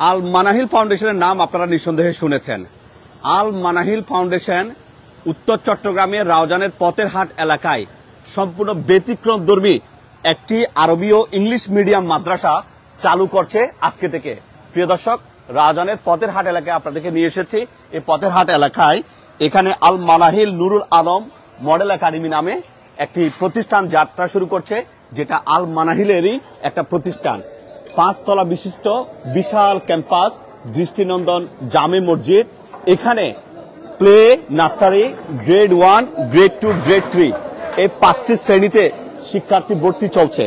আল মানাহিল ফাউন্ডেশনের নাম আপনারা নিঃসন্দেহে শুনেছেন। আল মানাহিল ফাউন্ডেশন উত্তর চট্টগ্রামের রাউজানের পথের হাট এলাকায় সম্পূর্ণ ব্যতিক্রমধর্মী একটি আরবি ও ইংলিশ মিডিয়াম মাদ্রাসা চালু করছে আজকে থেকে। প্রিয় দর্শক, রাউজানের পথের হাট এলাকায় আপনাদেরকে নিয়ে এসেছি। এই পথের হাট এলাকায় এখানে আল মানাহিল নুরুল আলম মডেল একাডেমি নামে একটি প্রতিষ্ঠান যাত্রা শুরু করছে, যেটা আল মানাহিলেরই একটা প্রতিষ্ঠান। 5 তলা বিশিষ্ট বিশাল ক্যাম্পাস, দৃষ্টিনন্দন জামে মসজিদ। এখানে play, nursery, grade 1, grade 2, grade 3 এই 5টি শ্রেণীতে শিক্ষার্থী ভর্তি চলছে।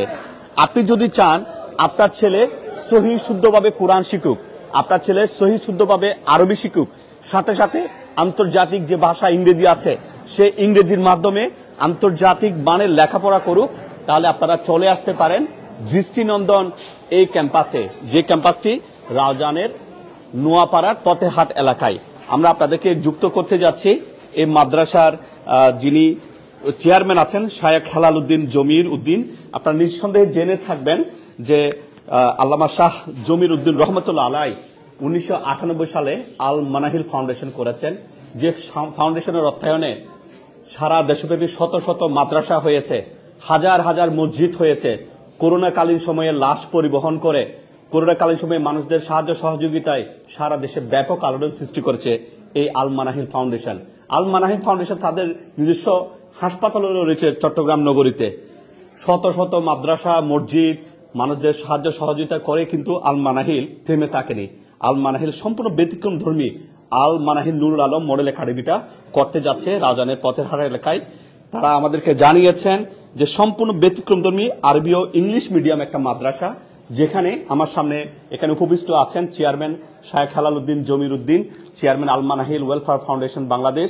আপনি যদি চান আপনার ছেলে সহি শুদ্ধভাবে কোরআন শিখুক, আপনার ছেলে সহি শুদ্ধভাবে আরবি শিখুক, সাথে সাথে আন্তর্জাতিক যে ভাষা ইংরেজি আছে সে ইংরেজির মাধ্যমে আন্তর্জাতিক মানের লেখাপড়া করুক, তাহলে আপনারা চলে আসতে পারেন দৃষ্টিনন্দন এই ক্যাম্পাসে, যে ক্যাম্পাসটি রাউজানের নোয়াপাড়ার পথের হাট এলাকায়। আমরা আপনাদেরকে যুক্ত করতে যাচ্ছি এই মাদ্রাসার যিনি চেয়ারম্যান আছেন শায়েখ হেলাল উদ্দিন জমির উদ্দিন। আপনারা নিঃসন্দেহে জেনে থাকবেন যে আল্লামা শাহ জমির উদ্দিন রহমতুল্লাহ আলাই 1998 সালে আল মানাহিল ফাউন্ডেশন করেছেন, যে ফাউন্ডেশনের অর্থায়নে সারা দেশব্যাপী শত শত মাদ্রাসা হয়েছে, হাজার হাজার মসজিদ হয়েছে। করোনাকালীন সময়ে লাশ পরিবহন করে, করোনাকালীন সময়ে মানুষদের সাহায্য সহযোগিতায় সারা দেশে ব্যাপক আলোড়ন সৃষ্টি করেছে এই আল মানাহিল ফাউন্ডেশন। আল মানাহিল ফাউন্ডেশন তাদের নিজস্ব হাসপাতালও রয়েছে চট্টগ্রাম নগরীতে। শত শত মাদ্রাসা, মসজিদ, মানুষদের সাহায্য সহযোগিতা করে, কিন্তু আল মানাহিল থেমে থাকেনি। আল মানাহিল সম্পূর্ণ ব্যতিক্রম ধর্মী আল মানাহিল নুরুল আলম মডেল একাডেমিটা করতে যাচ্ছে রাউজানের পথের হাট এলাকায়। তারা আমাদেরকে জানিয়েছেন যে সম্পূর্ণ ব্যতিক্রমধর্মী আরবি ও ইংলিশ মিডিয়াম একটা মাদ্রাসা, যেখানে আমার সামনে এখানে উপবিষ্ট আছেন চেয়ারম্যান শায়েখ হেলাল উদ্দিন জমির উদ্দিন, চেয়ারম্যান আল মানাহিল ওয়েলফেয়ার ফাউন্ডেশন বাংলাদেশ।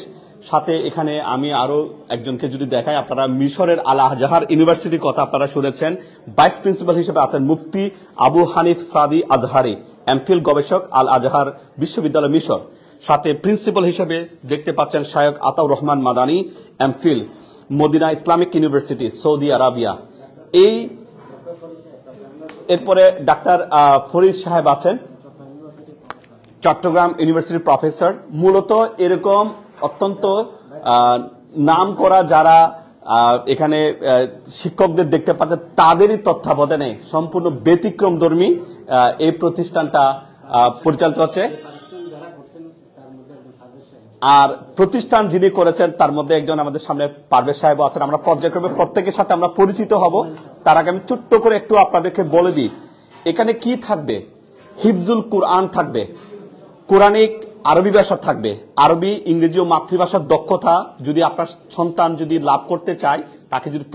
সাথে এখানে আমি আরো একজনকে যদি দেখাই, আপনারা মিশরের আল আজহার ইউনিভার্সিটির কথা আপনারা শুনেছেন। ভাইস প্রিন্সিপাল হিসেবে আছেন মুফতি আবু হানিফ সাদি আজহারি, এমফিল গবেষক, আল আজহার বিশ্ববিদ্যালয় মিশর। সাথে প্রিন্সিপাল হিসেবে দেখতে পাচ্ছেন শায়েখ Ataur Rahman Madani, MPhil, Medina Islamic university, Saudi Arabia. এরপরে ডাক্তার ফরিদ সাহেব আছেন, চট্টগ্রাম ইউনিভার্সিটির প্রফেসর। মূলত এরকম অত্যন্ত নাম করা যারা এখানে শিক্ষকদের দেখতে পাচ্ছেন, তাদেরই তত্ত্বাবধানে সম্পূর্ণ ব্যতিক্রমধর্মী এই প্রতিষ্ঠানটা পরিচালিত হচ্ছে। আর প্রতিষ্ঠান যিনি করেছেন তার মধ্যে একজন আমাদের সামনে পারভেজ সাহেব আছেন। আমরা পর্যায়ক্রমে প্রত্যেকের সাথে আমরা পরিচিত হব। তার আগে আমি ছোট্ট করে একটু আপনাদেরকে বলে দিই এখানে কি থাকবে। হিফজুল কোরআন থাকবে, কোরআনিক আরবি ভাষা থাকবে, আরবি, ইংরেজি ও মাতৃভাষার দক্ষতা যদি আপনার সন্তান যদি লাভ করতে চায়, তাকে যদি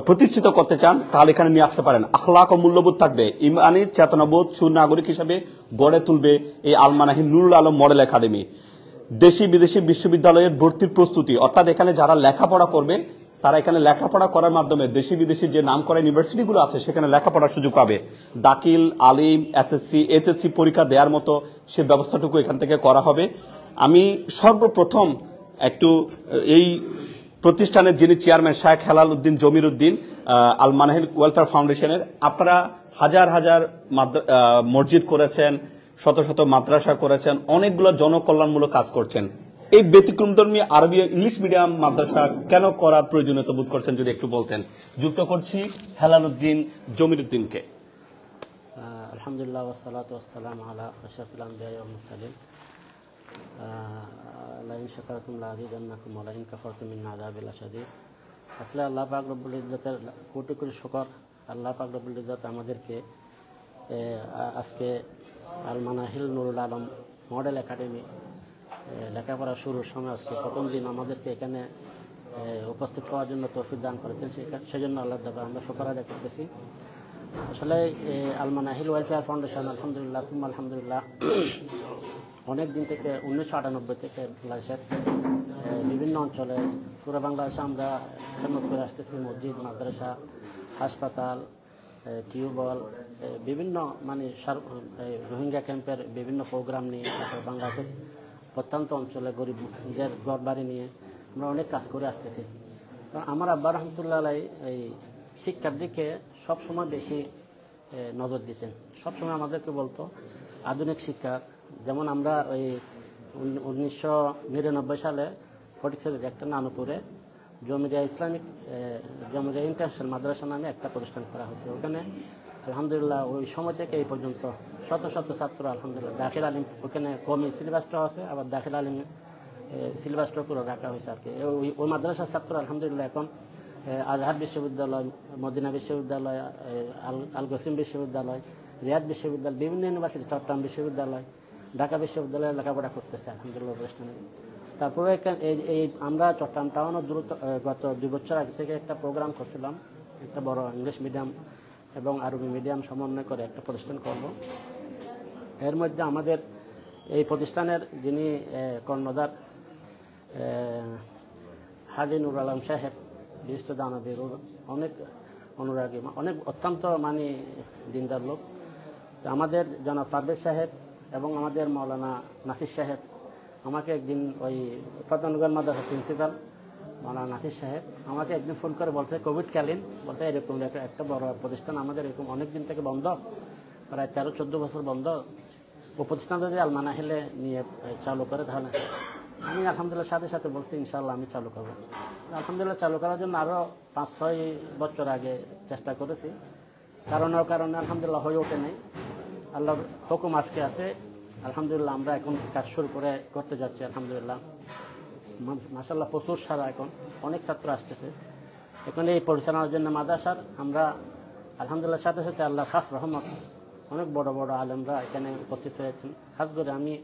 প্রতিষ্ঠিত করতে চান, তাহলে এখানে নিয়ে আসতে পারেন। আখলাক ও মূল্যবোধ থাকবে, ইমানি চেতনাবোধ সুনাগরিক হিসাবে গড়ে তুলবে এই আল মানাহিল নুরুল আলম মডেল একাডেমি। দেশি বিদেশি বিশ্ববিদ্যালয়ের ভর্তির প্রস্তুতি, অর্থাৎ এখানে যারা লেখাপড়া করবে তারা এখানে লেখাপড়া করার মাধ্যমে দেশি বিদেশি যে নাম করা ইউনিভার্সিটিগুলো আছে সেখানে লেখাপড়ার সুযোগ পাবে। দাখিল, আলিম, এসএসসি, এইচএসসি পরীক্ষা দেওয়ার মতো সে ব্যবস্থাটুকু এখান থেকে করা হবে। আমি সর্বপ্রথম একটু এই প্রতিষ্ঠানের যিনি চেয়ারম্যান শায়েখ হেলাল উদ্দিন জমির উদ্দিন আল মানাহিল ওয়েলফেয়ার ফাউন্ডেশনের, আপনারা হাজার হাজার মসজিদ করেছেন, শত শত মাদ্রাসা করেছেন, অনেকগুলো জনকল্যাণমূলক কাজ করছেন। এই ব্যতিক্রমধর্মী আরবি ইংলিশ মিডিয়াম মাদ্রাসা কেন করার প্রয়োজনীয়তা বোধ করছেন যদি একটু বলতেন। যুক্ত করছি হেলাল উদ্দিন জমির উদ্দিনকে। আলহামদুলিল্লাহ ওয়াসসালাতু ওয়াসসালামু আলা আশরাফিল আমবিয়া ওয়াল মুরসালিন। লাইন শাকারতুম লাযিদান্নাকুম ওয়া লাইন কাফারতুম মিন আযাবিল শাদীদ। আসলে আল্লাহ পাক রব্বুল ইজ্জতের কোটি কোটি শুকর। আল্লাহ পাক রব্বুল ইজ্জত আমাদেরকে আজকে আল মানাহিল নুরুল আলম মডেল একাডেমি লেখাপড়া শুরুর সময় আজকে প্রথম দিন আমাদেরকে এখানে উপস্থিত হওয়ার জন্য তৌফিক দান করেছেন, সেজন্য আল্লাহর দরবারে আমরা শুকর আদায় করতেছি। আসলে আল মানাহিল ওয়েলফেয়ার ফাউন্ডেশন আলহামদুলিল্লাহ আলহামদুলিল্লাহ অনেক দিন থেকে 1998 থেকে বাংলাদেশের বিভিন্ন অঞ্চলে, পুরো বাংলাদেশে আমরা খেদমত করে আসতেছি। মসজিদ, মাদ্রাসা, হাসপাতাল, টিউবওয়েল, বিভিন্ন মানে রোহিঙ্গা ক্যাম্পের বিভিন্ন প্রোগ্রাম নিয়ে, বাংলাদেশের প্রত্যন্ত অঞ্চলে গরিবদের ঘর বাড়ি নিয়ে আমরা অনেক কাজ করে আসতেছি। কারণ আমার আব্বা রহমতুল্লাহ আলাই এই শিক্ষার দিকে সবসময় বেশি নজর দিতেন। সবসময় আমাদেরকে বলতো আধুনিক শিক্ষা, যেমন আমরা ওই 1999 সালে ফটিকছড়ির একটা নানুপুরে জমিরিয়া ইসলামিক জমিরিয়া ইন্টারন্যাশনাল মাদ্রাসা নামে একটা প্রতিষ্ঠান করা হয়েছে। ওখানে আলহামদুলিল্লাহ ওই সময় থেকে এই পর্যন্ত শত শত ছাত্র আলহামদুলিল্লাহ দাখিল আলিম, ওখানে কমি সিলেবাসটাও আছে, আবার দাখিল আলিম সিলেবাসটাও করে রাখা হয়েছে আর কি। ওই মাদ্রাসার ছাত্র আলহামদুলিল্লাহ এখন আজহার বিশ্ববিদ্যালয়, মদিনা বিশ্ববিদ্যালয়, আল গসিম বিশ্ববিদ্যালয়, রিয়াদ বিশ্ববিদ্যালয়, বিভিন্ন ইউনিভার্সিটি, চট্টগ্রাম বিশ্ববিদ্যালয়, ঢাকা বিশ্ববিদ্যালয়ে লেখাপড়া করতেছে আলহামদুলিল্লাহ প্রতিষ্ঠানে। তারপরে এই আমরা চট্টগ্রাম টাউনও গত 2 বছর আগে থেকে একটা প্রোগ্রাম করছিলাম, একটা বড় ইংলিশ মিডিয়াম এবং আরবি মিডিয়াম সমন্বয় করে একটা প্রতিষ্ঠান করব। এর মধ্যে আমাদের এই প্রতিষ্ঠানের যিনি কর্ণধার হাজি নুর আলম সাহেব, বিশিষ্ট দানবীর, অনেক অনুরাগী, অনেক অত্যন্ত দিনদার লোক। তো আমাদের জনাব পারভেজ সাহেব এবং আমাদের মৌলানা নাসির সাহেব আমাকে একদিন, ওই ফতেনগর মাদ্রাসার প্রিন্সিপাল মৌলানা নাসির সাহেব আমাকে একদিন ফোন করে বলছে, কোভিডকালীন বলতে এরকম একটা বড় প্রতিষ্ঠান আমাদের এরকম অনেক দিন থেকে বন্ধ, প্রায় 13-14 বছর বন্ধ, ও প্রতিষ্ঠান যদি আল মানাহিলে নিয়ে চালু করে তাহলে। আমি আলহামদুলিল্লাহ সাথে সাথে বলছি ইনশাআল্লাহ আমি চালু করবো। আলহামদুলিল্লাহ চালু করার জন্য আরও 5-6 বছর আগে চেষ্টা করেছি, কারণে আলহামদুলিল্লাহ হয়ে ওঠে নাই। আল্লাহর হুকুম আজকে আছে, আলহামদুলিল্লাহ আমরা এখন কাজ শুরু করতে যাচ্ছি আলহামদুলিল্লাহ। মাশাআল্লাহ প্রচুর সারা, এখন অনেক ছাত্র আসতেছে এখানে এই পরিচালনার জন্য মাদ্রাসার। আমরা আলহামদুলিল্লাহ সাথে সাথে আল্লাহর খাস রহমত, অনেক বড় বড় আলেমরা এখানে উপস্থিত হয়েছেন। খাস করে আমি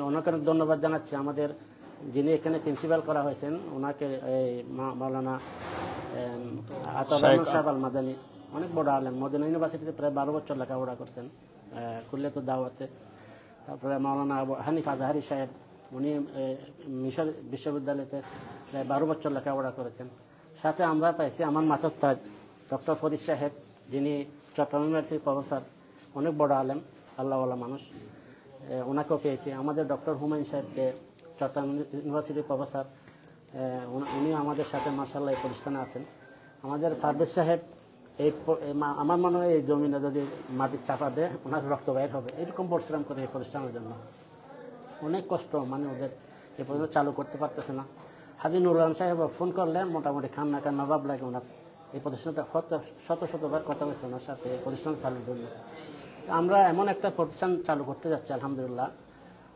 অনেক অনেক ধন্যবাদ জানাচ্ছি আমাদের যিনি এখানে প্রিন্সিপাল করা হয়েছেন, ওনাকে মাওলানা আতাউর রহমান সাহেব আল মাদানী, অনেক বড় আলেম, মদিনা ইউনিভার্সিটিতে প্রায় 12 বছর লেখাপড়া করছেন কুল্লিয়াত দাওয়াতে। তারপরে মাওলানা হানিফ আজহারি সাহেব, উনি মিশর বিশ্ববিদ্যালয়তে প্রায় 12 বছর লেখাপড়া করেছেন। সাথে আমরা পাইছি আমার মাথার তাজ ডক্টর ফরিদ সাহেব, যিনি চট্টগ্রাম ইউনিভার্সিটির প্রফেসর, অনেক বড় আলেম, আল্লাহওয়ালা মানুষ, ওনাকেও পেয়েছি। আমাদের ডক্টর হুমায়ুন সাহেবকে, চট্টগ্রাম ইউনিভার্সিটির প্রফেসর, উনি আমাদের সাথে মাশাআল্লাহ এই প্রতিষ্ঠানে আছেন। আমাদের পারভেজ সাহেব, আমার মনে হয় এই জমিনে যদি মাটির চাপা দেয় ওনার রক্ত বাইর হবে, এরকম পরিশ্রম করে এই প্রতিষ্ঠানের জন্য। অনেক কষ্ট, ওদের এই পর্যন্ত চালু করতে পারতেছে না। হাজি নুর আলম সাহেব ফোন করলে মোটামুটি কান্না ভাব লাগে ওনার। এই প্রতিষ্ঠানটা শতবার কথা বলছে ওনার সাথে এই প্রতিষ্ঠান চালুর জন্য। আমরা এমন একটা প্রতিষ্ঠান চালু করতে যাচ্ছি আলহামদুলিল্লাহ।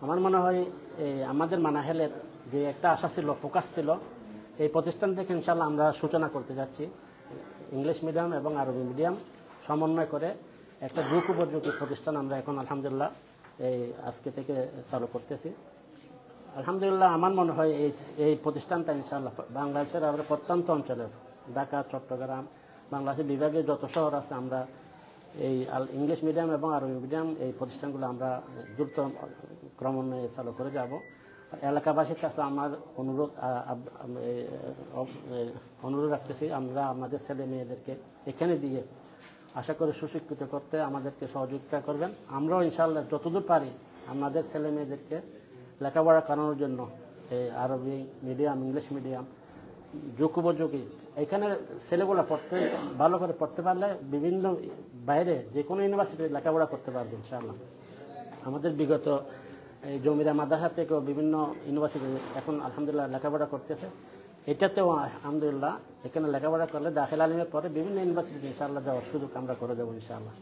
আমার মনে হয় আমাদের মানাহেলের যে একটা আশা ছিল, ফোকাস ছিল, এই প্রতিষ্ঠান থেকে ইনশাআল্লাহ আমরা সূচনা করতে যাচ্ছি। ইংলিশ মিডিয়াম এবং আরবি মিডিয়াম সমন্বয় করে একটা উপযোগী প্রতিষ্ঠান আমরা এখন আলহামদুলিল্লাহ আজকে থেকে চালু করতেছি। আলহামদুলিল্লাহ আমার মনে হয় এই প্রতিষ্ঠানটা ইনশাআল্লাহ বাংলাদেশের আমরা প্রত্যন্ত অঞ্চলের, ঢাকা, চট্টগ্রাম, বাংলাদেশের বিভাগের যত শহর আছে, আমরা এই ইংলিশ মিডিয়াম এবং আরবি মিডিয়াম এই প্রতিষ্ঠানগুলো আমরা দ্রুত ক্রমান্বয়ে চালু করে যাব। এলাকাবাসীর কাছে আমার অনুরোধ রাখতেছি, আমরা আমাদের ছেলে মেয়েদেরকে এখানে দিয়ে আশা করি সুশিক্ষিত করতে আমাদেরকে সহযোগিতা করবেন। আমরাও ইনশাআল্লাহ যতদূর পারি আমাদের ছেলে মেয়েদেরকে লেখাপড়া করানোর জন্য এই আরবি মিডিয়াম, ইংলিশ মিডিয়াম উপযোগী, এখানে ছেলেগুলো ভালো করে পড়তে পারলে বিভিন্ন বাইরে যে কোনো ইউনিভার্সিটিতে লেখাপড়া করতে পারবে ইনশাআল্লাহ। আমাদের বিগত এই জমিরা মাদ্রাসা থেকেও বিভিন্ন ইউনিভার্সিটি এখন আলহামদুলিল্লাহ লেখাপড়া করতেছে। এটাতেও আলহামদুলিল্লাহ এখানে লেখাপড়া করলে দাখিল আলিমের পরে বিভিন্ন ইউনিভার্সিটিতে ইনশাআল্লাহ যাওয়ার সুযোগ আমরা করে দেবো ইনশাআল্লাহ।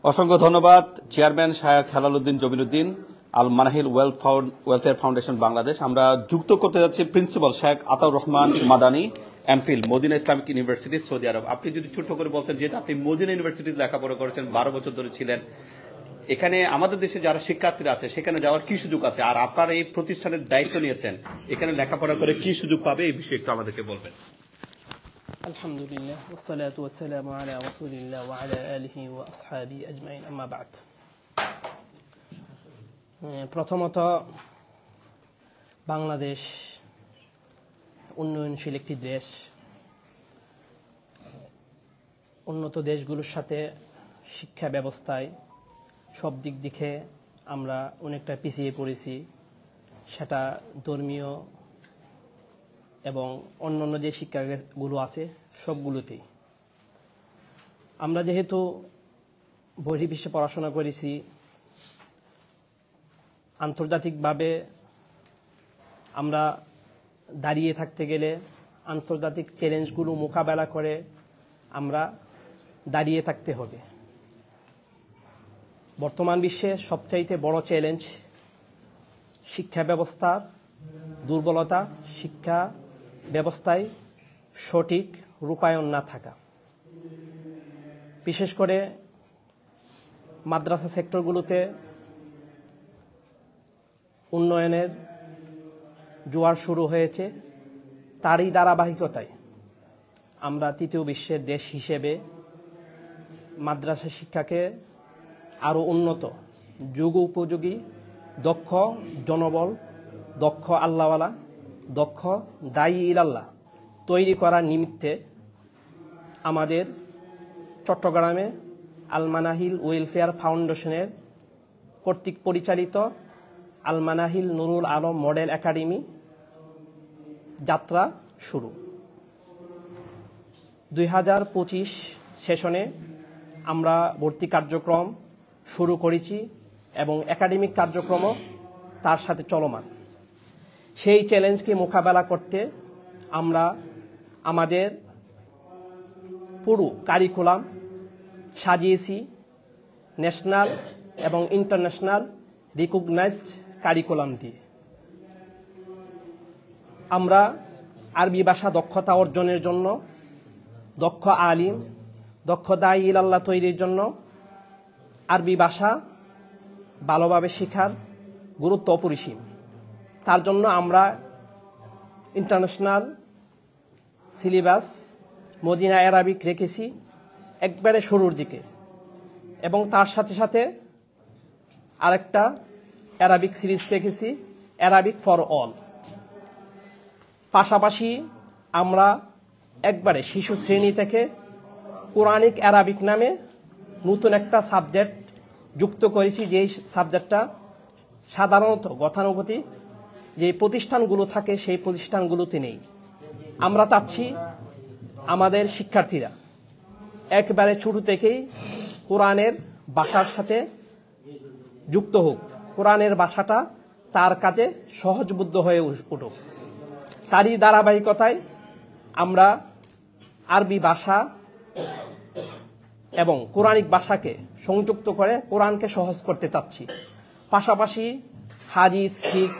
অসংখ্য ধন্যবাদ চেয়ারম্যান শায়খ হেলালুদ্দিন জমিরুদ্দিন, আল মানাহিল ওয়েলফেয়ার ফাউন্ডেশন বাংলাদেশ। আমরা যুক্ত করতে যাচ্ছি প্রিন্সিপাল শায়খ Ataur Rahman Madani, MPhil, Medina Islamic university, Saudi Arab. আপনি যদি ছোট্ট করে বলতেন, যেটা আপনি মদিনা ইউনিভার্সিটিতে লেখাপড়া করেছেন, 12 বছর ধরে ছিলেন, এখানে আমাদের দেশে যারা শিক্ষার্থীরা আছে সেখানে যাওয়ার কি সুযোগ আছে, আর আপনার এই প্রতিষ্ঠানের দায়িত্ব নিয়েছেন, এখানে লেখাপড়া করে কি সুযোগ পাবে এই বিষয়ে একটু আমাদেরকে বলবেন। আলহামদুলিল্লাহ ওয়াসসালাতু ওয়াসসালামু আলা রাসূলিল্লাহ ওয়া আলা আলিহি ওয়া আসহাবিহি আজমাইন, আম্মা বা'দ। প্রথমত বাংলাদেশ উন্নয়নশীল একটি দেশ। উন্নত দেশগুলোর সাথে শিক্ষা ব্যবস্থায় সব দিক দিকে আমরা অনেকটা পিছিয়ে পড়েছি, সেটা ধর্মীয় এবং অন্যান্য যে শিক্ষাগুলো আছে সবগুলোতেই। আমরা যেহেতু বহির্বিশ্বে পড়াশোনা করেছি। আন্তর্জাতিকভাবে আমরা দাঁড়িয়ে থাকতে গেলে আন্তর্জাতিক চ্যালেঞ্জগুলো মোকাবেলা করে আমরা দাঁড়িয়ে থাকতে হবে। বর্তমান বিশ্বে সবচাইতে বড় চ্যালেঞ্জ শিক্ষা ব্যবস্থার দুর্বলতা, শিক্ষা ব্যবস্থায় সঠিক রূপায়ণ না থাকা। বিশেষ করে মাদ্রাসা সেক্টরগুলোতে উন্নয়নের জোয়ার শুরু হয়েছে। তারই ধারাবাহিকতায় আমরা তৃতীয় বিশ্বের দেশ হিসেবে মাদ্রাসা শিক্ষাকে আরও উন্নত, যুগ উপযোগী, দক্ষ জনবল, দক্ষ আল্লাহওয়ালা, দক্ষ দায়ী ইলাল্লাহ তৈরি করার নিমিত্তে আমাদের চট্টগ্রামে আল মানাহিল ওয়েলফেয়ার ফাউন্ডেশনের কর্তৃক পরিচালিত আল মানাহিল নুরুল আলম মডেল একাডেমি যাত্রা শুরু। 2025 সেশনে আমরা ভর্তি কার্যক্রম শুরু করেছি এবং একাডেমিক কার্যক্রমও তার সাথে চলমান। সেই চ্যালেঞ্জকে মোকাবেলা করতে আমরা আমাদের পুরো কারিকুলাম সাজিয়েছি ন্যাশনাল এবং ইন্টারন্যাশনাল রিকগনাইজড কারিকুলাম দিয়ে। আমরা আরবি ভাষা দক্ষতা অর্জনের জন্য, দক্ষ আলিম, দক্ষ দায়ী ইলাল্লাহ তৈরির জন্য আরবি ভাষা ভালোভাবে শেখার গুরুত্ব অপরিসীম। তার জন্য আমরা ইন্টারন্যাশনাল সিলেবাস মদিনা অ্যারাবিক রেখেছি একবারে শুরুর দিকে, এবং তার সাথে সাথে আরেকটা অ্যারাবিক সিরিজ রেখেছি, অ্যারাবিক ফর অল। পাশাপাশি আমরা একবারে শিশু শ্রেণী থেকে কোরআনিক অ্যারাবিক নামে নতুন একটা সাবজেক্ট যুক্ত করেছি, যেই সাবজেক্টটা সাধারণত গতানুগতিক যে প্রতিষ্ঠানগুলো থাকে সেই প্রতিষ্ঠানগুলোতে নেই। আমরা চাচ্ছি আমাদের শিক্ষার্থীরা একবারে ছোট থেকেই কোরআনের ভাষার সাথে যুক্ত হোক, কোরআনের ভাষাটা তার কাছে সহজবোধ্য হয়ে উঠুক। তারই ধারাবাহিকতায় আমরা আরবি ভাষা এবং কোরআনিক ভাষাকে সংযুক্ত করে কোরআনকে সহজ করতে চাচ্ছি। পাশাপাশি হাদিস, ফিকহ,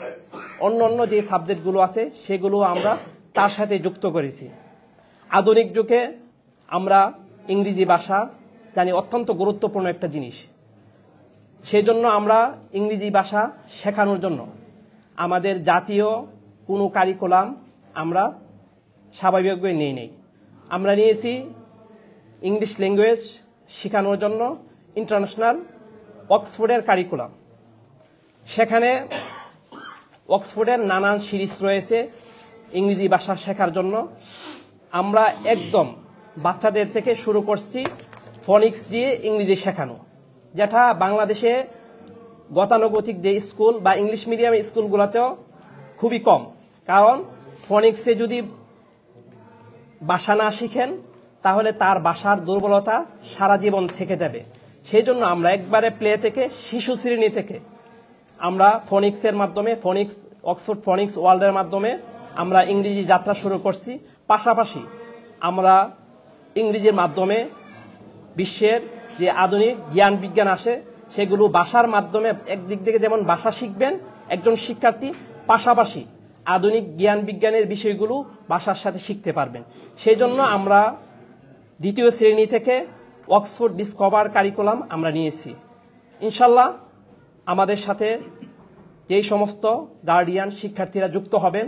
অন্য যে সাবজেক্টগুলো আছে সেগুলো আমরা তার সাথে যুক্ত করেছি। আধুনিক যুগে আমরা ইংরেজি ভাষা জানি অত্যন্ত গুরুত্বপূর্ণ একটা জিনিস। সেই জন্য আমরা ইংরেজি ভাষা শেখানোর জন্য আমাদের জাতীয় কোনো কারিকুলাম আমরা স্বাভাবিকভাবে নেই। আমরা নিয়েছি ইংলিশ ল্যাঙ্গুয়েজ শেখানোর জন্য ইন্টারন্যাশনাল অক্সফোর্ডের কারিকুলাম। সেখানে অক্সফোর্ডের নানান সিরিজ রয়েছে ইংরেজি ভাষা শেখার জন্য। আমরা একদম বাচ্চাদের থেকে শুরু করছি ফনিক্স দিয়ে ইংরেজি শেখানো, যেটা বাংলাদেশে গতানুগতিক যে স্কুল বা ইংলিশ মিডিয়াম স্কুলগুলোতেও খুবই কম। কারণ ফনিক্সে যদি ভাষা না শিখেন তাহলে তার ভাষার দুর্বলতা সারা জীবন থেকে যাবে। সেই জন্য আমরা একবারে প্লে থেকে, শিশু শ্রেণী থেকে আমরা ফনিক্সের মাধ্যমে, ফনিক্স অক্সফোর্ড ফনিক্স ওয়ার্ল্ডের মাধ্যমে আমরা ইংরেজি যাত্রা শুরু করছি। পাশাপাশি আমরা ইংরেজির মাধ্যমে বিশ্বের যে আধুনিক জ্ঞান বিজ্ঞান আসে সেগুলো ভাষার মাধ্যমে একদিক থেকে যেমন ভাষা শিখবেন একজন শিক্ষার্থী, পাশাপাশি আধুনিক জ্ঞান বিজ্ঞানের বিষয়গুলো ভাষার সাথে শিখতে পারবেন। সেই জন্য আমরা দ্বিতীয় শ্রেণী থেকে অক্সফোর্ড ডিসকভার কারিকুলাম আমরা নিয়েছি। ইনশাল্লাহ আমাদের সাথে যেই সমস্ত গার্ডিয়ান শিক্ষার্থীরা যুক্ত হবেন,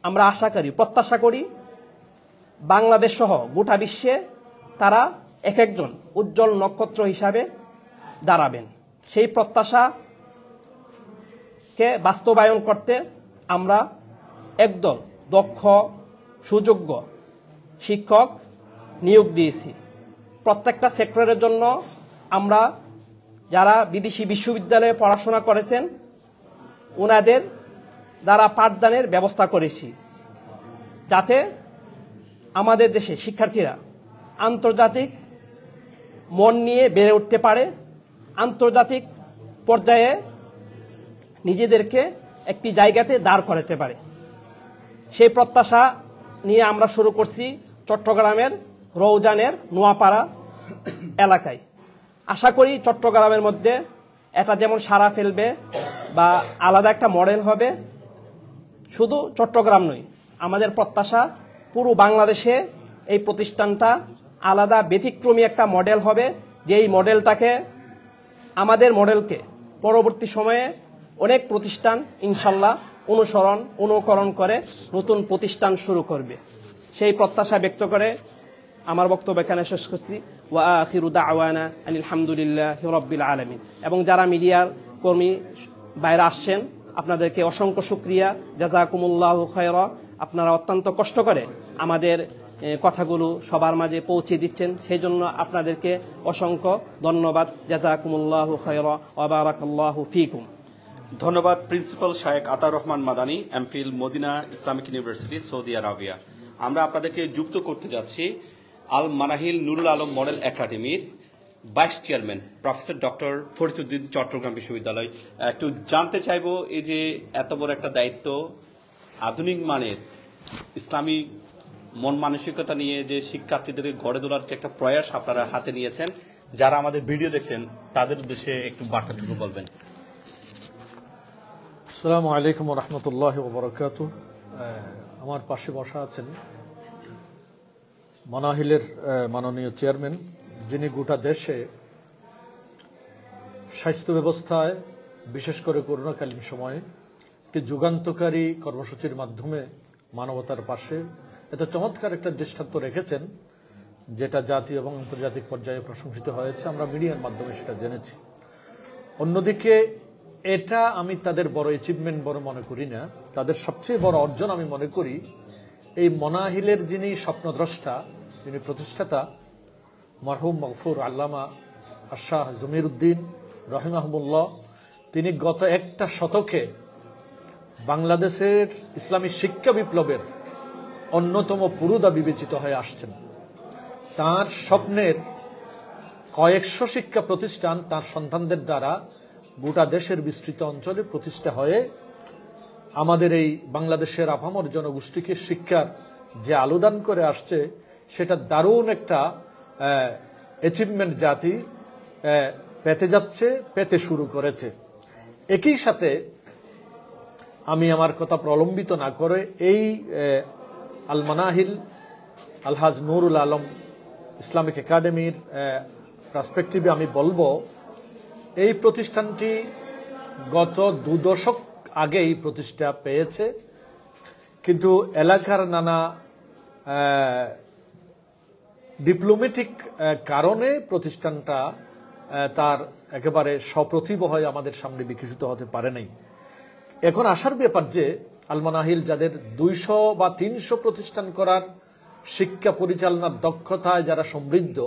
আমরা আশা করি, প্রত্যাশা করি বাংলাদেশ সহ গোটা বিশ্বে তারা এক একজন উজ্জ্বল নক্ষত্র হিসাবে দাঁড়াবেন। সেই প্রত্যাশাকে বাস্তবায়ন করতে আমরা একদল দক্ষ সুযোগ্য শিক্ষক নিয়োগ দিয়েছি। প্রত্যেকটা সেক্টরের জন্য আমরা যারা বিদেশি বিশ্ববিদ্যালয়ে পড়াশোনা করেছেন ওনাদের দ্বারা পাঠদানের ব্যবস্থা করেছি, যাতে আমাদের দেশে শিক্ষার্থীরা আন্তর্জাতিক মন নিয়ে বেড়ে উঠতে পারে, আন্তর্জাতিক পর্যায়ে নিজেদেরকে একটি জায়গাতে দাঁড় করাতে পারে। সেই প্রত্যাশা নিয়ে আমরা শুরু করছি চট্টগ্রামের রৌজানের নোয়াপাড়া এলাকায়। আশা করি চট্টগ্রামের মধ্যে এটা যেমন সাড়া ফেলবে বা আলাদা একটা মডেল হবে, শুধু চট্টগ্রাম নয়, আমাদের প্রত্যাশা পুরো বাংলাদেশে এই প্রতিষ্ঠানটা আলাদা ব্যতিক্রমী একটা মডেল হবে, যেই মডেলটাকে আমাদের মডেলকে পরবর্তী সময়ে অনেক প্রতিষ্ঠান ইনশাল্লাহ অনুকরণ করে নতুন প্রতিষ্ঠান শুরু করবে। সেই প্রত্যাশা ব্যক্ত করে আমার বক্তব্য এখানে শেষ করছি। ওয়া আখিরু দাওয়ানা আনিল হামদুলিল্লাহি রাব্বিল আলামিন। এবং যারা মিডিয়ার কর্মী বাইরে আসছেন, আপনাদেরকে অসংখ্য শুকরিয়া, জাযাকুমুল্লাহু খায়রা। আপনারা অত্যন্ত কষ্ট করে আমাদের কথাগুলো সবার মাঝে পৌঁছে দিচ্ছেন, সেই জন্য আপনাদেরকে অসংখ্য ধন্যবাদ। জাযাকুমুল্লাহু খায়রা ওয়া বারাকাল্লাহু ফীকুম। ধন্যবাদ প্রিন্সিপাল শায়েখ Ataur Rahman Madani, MPhil Medina Islamic university, Saudi Arabia. আমরা আপনাদেরকে যুক্ত করতে যাচ্ছি আল মানাহিল নুরুল আলম মডেল একাডেমির vice chairman professor doctor Fariduddin, Chittagong বিশ্ববিদ্যালয়। একটু জানতে চাইবো, এই যে এত বড় একটা দায়িত্ব, আধুনিক মানের ইসলামী মন মানসিকতা নিয়ে যে শিক্ষার্থীদের গড়ে তোলার যে একটা প্রয়াস আপনারা হাতে নিয়েছেন, যারা আমাদের ভিডিও দেখছেন তাদের উদ্দেশ্যে একটু বার্তাটুকু বলবেন। আসসালামু আলাইকুম ওয়া রাহমাতুল্লাহি ওয়া বারাকাতুহু। আমার পাশে বসা আছেন মানাহিলের মাননীয় চেয়ারম্যান, যিনি গোটা দেশে স্বাস্থ্য ব্যবস্থায়, বিশেষ করে করোনাকালীন সময়ে একটি যুগান্তকারী কর্মসূচির মাধ্যমে মানবতার পাশে এত চমৎকার একটা দৃষ্টান্ত রেখেছেন, যেটা জাতীয় এবং আন্তর্জাতিক পর্যায়ে প্রশংসিত হয়েছে। আমরা মিডিয়ার মাধ্যমে সেটা জেনেছি। অন্যদিকে এটা আমি তাদের বড় অ্যাচিভমেন্ট বড় মনে করি না, তাদের সবচেয়ে বড় অর্জন আমি মনে করি এই মনাহিলের যিনি স্বপ্নদ্রষ্টা, যিনি প্রতিষ্ঠাতা মরহুম মগফুর আল্লামা আশাহ জমিরউদ্দিন রহিমাহুল্লাহ, তিনি গত একটা শতকে বাংলাদেশের ইসলামী শিক্ষা বিপ্লবের অন্যতম পুরোধা বিবেচিত হয়ে আসছেন। তার স্বপ্নের কয়েকশো শিক্ষা প্রতিষ্ঠান তার সন্তানদের দ্বারা গোটা দেশের বিস্তৃত অঞ্চলে প্রতিষ্ঠা হয়ে আমাদের এই বাংলাদেশের আপামর জনগোষ্ঠীকে শিক্ষার যে আলোদান করে আসছে, সেটা দারুণ একটা অ্যাচিভমেন্ট জাতি পেতে যাচ্ছে, পেতে শুরু করেছে। একই সাথে আমি আমার কথা প্রলম্বিত না করে এই আল মানাহিল আলহাজ নুরুল আলম ইসলামিক একাডেমির পার্সপেক্টিভে আমি বলবো, এই প্রতিষ্ঠানটি গত 2 দশক আগেই প্রতিষ্ঠা পেয়েছে, কিন্তু এলাকার নানা ডিপ্লোম্যাটিক কারণে প্রতিষ্ঠানটা তার একেবারে সপ্রতিভ হয়ে আমাদের সামনে বিকশিত হতে পারে নাই। এখন আসার ব্যাপার যে আল মানাহিল যাদের 200 বা 300 প্রতিষ্ঠান করার শিক্ষা পরিচালনার দক্ষতায় যারা সমৃদ্ধ,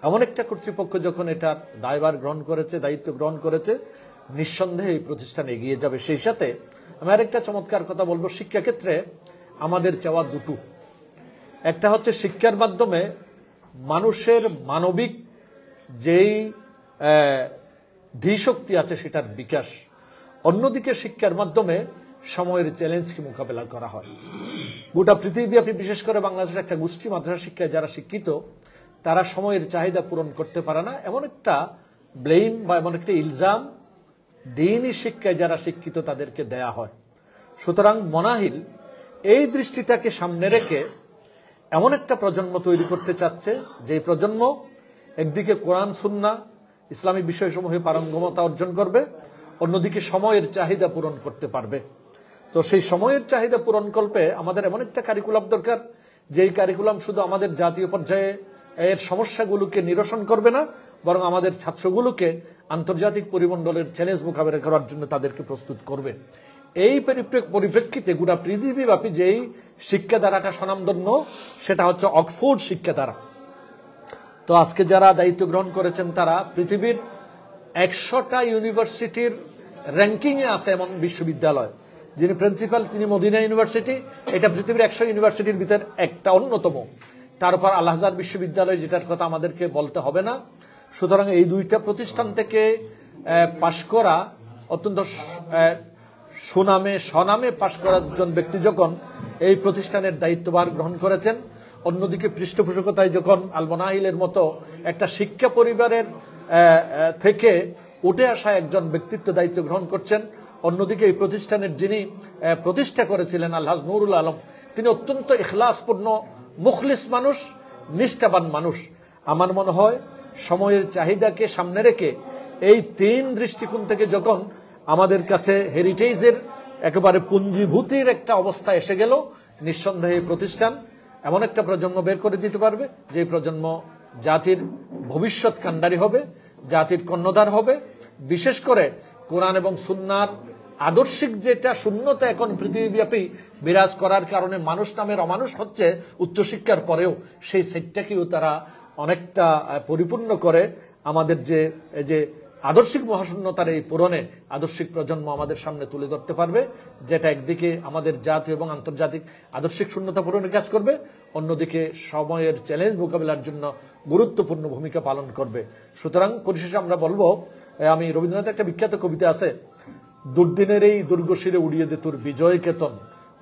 এমন একটা কর্তৃপক্ষ যখন এটার দায়ভার গ্রহণ করেছে, দায়িত্ব গ্রহণ করেছে, নিঃসন্দেহে এই প্রতিষ্ঠান এগিয়ে যাবে। সেই সাথে আমি আরেকটা চমৎকার কথা বলবো, শিক্ষাক্ষেত্রে আমাদের চাওয়া দুটো। একটা হচ্ছে শিক্ষার মাধ্যমে মানুষের মানবিক যেই ধীশক্তি আছে সেটার বিকাশ, অন্যদিকে শিক্ষার মাধ্যমে সময়ের চ্যালেঞ্জকে মোকাবেলা করা হয়। গোটা পৃথিবীব্যাপী, বিশেষ করে বাংলাদেশের একটা গোষ্ঠী মাদ্রাসা শিক্ষায় যারা শিক্ষিত, তারা সময়ের চাহিদা পূরণ করতে পারে না, এমন একটা ব্লেম বা এমন একটা ইলজাম দিনই শিক্ষায় যারা শিক্ষিত তাদেরকে দেয়া হয়। সুতরাং মনাহিল এই দৃষ্টিটাকে সামনে রেখে এমন একটা প্রজন্ম তৈরি করতে চাচ্ছে, যে প্রজন্ম একদিকে কোরআন সুন্নাহ ইসলামী বিষয়সমূহে পারঙ্গমতা অর্জন করবে, অন্যদিকে সময়ের চাহিদা পূরণ করতে পারবে। তো সেই সময়ের চাহিদা পূরণ কল্পে আমাদের এমন একটা কারিকুলাম দরকার, যেই কারিকুলাম শুধু আমাদের জাতীয় পর্যায়ে এর সমস্যাগুলোকে নিরসন করবে না, বরং আমাদের ছাত্রগুলোকে আন্তর্জাতিক পরিমণ্ডলের চ্যালেঞ্জ মোকাবেলা করার জন্য তাদেরকে প্রস্তুত করবে। এই পরিপ্রেক্ষিতে গোটা পৃথিবীব্যাপী যেই শিক্ষাধারাটা স্বনামধন্য, সেটা হচ্ছে অক্সফোর্ড শিক্ষাধারা। তো আজকে যারা দায়িত্ব গ্রহণ করেছেন, তারা পৃথিবীর 100টা ইউনিভার্সিটির র্যাঙ্কিংয়ে আছে এমন বিশ্ববিদ্যালয়। যিনি প্রিন্সিপাল, তিনি মদিনা ইউনিভার্সিটি, এটা পৃথিবীর 100 ইউনিভার্সিটির ভিতর একটা অন্যতম। তার উপর আল আজহার বিশ্ববিদ্যালয়, যেটার কথা আমাদেরকে বলতে হবে না। সুতরাং এই দুইটা প্রতিষ্ঠান থেকে পাশ করা অত্যন্ত স্বনামে পাশ করা একজন ব্যক্তি যখন এই প্রতিষ্ঠানের দায়িত্বভার গ্রহণ করেছেন, অন্যদিকে পৃষ্ঠপোষকতায় যখন আল মানাহিলের মতো একটা শিক্ষা পরিবারের থেকে উঠে আসা একজন ব্যক্তিত্ব দায়িত্ব গ্রহণ করছেন, অন্যদিকে এই প্রতিষ্ঠানের যিনি প্রতিষ্ঠা করেছিলেন আলহাজ নুরুল আলম, তিনি অত্যন্ত ইখলাসপূর্ণ মুখলিস মানুষ, নিষ্ঠাবান মানুষ। আমার মনে হয় সময়ের চাহিদাকে সামনে রেখে এই তিন দৃষ্টিকোণ থেকে যখন আমাদের কাছে হেরিটেজের একেবারে পুঞ্জীভূতির একটা অবস্থা এসে গেল, নিঃসন্দেহে এই প্রতিষ্ঠান এমন একটা প্রজন্ম বের করে দিতে পারবে যে প্রজন্ম জাতির ভবিষ্যৎ কাণ্ডারি হবে, জাতির কর্ণধার হবে। বিশেষ করে কোরআন এবং সুন্নাহর আদর্শিক যেটা শূন্যতা এখন পৃথিবীব্যাপী বিরাজ করার কারণে মানুষ নামের অমানুষ হচ্ছে উচ্চশিক্ষার পরেও, সেই সেটটাকেও তারা অনেকটা পরিপূর্ণ করে আমাদের যে আদর্শিক মহাশূন্যতার এই পূরণে আদর্শিক প্রজন্ম আমাদের সামনে তুলে ধরতে পারবে, যেটা একদিকে আমাদের জাতীয় এবং আন্তর্জাতিক আদর্শিক শূন্যতা পূরণের কাজ করবে, অন্যদিকে সময়ের চ্যালেঞ্জ মোকাবিলার জন্য গুরুত্বপূর্ণ ভূমিকা পালন করবে। সুতরাং পরিশেষে আমরা বলবো, আমি রবীন্দ্রনাথের একটা বিখ্যাত কবিতা আছে, দুর্দিনের এই দুর্গশিরে উড়িয়ে দে তোর বিজয় কেতন,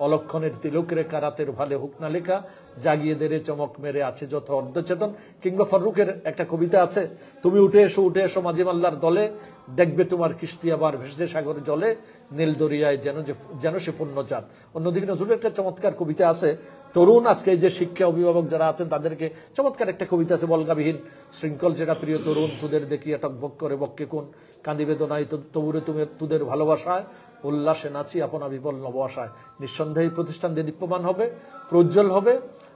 অলক্ষণের তিলক রেখা রাতের ভালে হুক না লেখা, জাগিয়ে দেরে চমক মেরে আছে যত অর্ধচেতন। কিংবা ফারুকের একটা কবিতা আছে, তুমি উঠে এসো মাঝি মাল্লার দলে, দেখবে তোমার কিস্তি আবার ভেসে সাগরে জলে, নীল দরিয়ায় যেন সে পুণ্যচাঁদ। অন্যদিকে নজরুলের একটা চমৎকার কবিতা আছে, তরুণ আজকে যে শিক্ষা অভিভাবক যারা আছেন তাদেরকে চমৎকার একটা কবিতা আছে, বলগাবিহীন শৃঙ্খল সেটা প্রিয় তরুণ, তুদের দেখিয়া টকবক করে বক্কে কোন, কান্দি বেদনায় তবুরে তুমি তুদের ভালোবাসায়, উল্লাসে নাচি আপনা বিপল নব আশায়। নিঃসন্দেহে প্রতিষ্ঠান দীপ্যমান হবে, প্রজ্জ্বল হবে,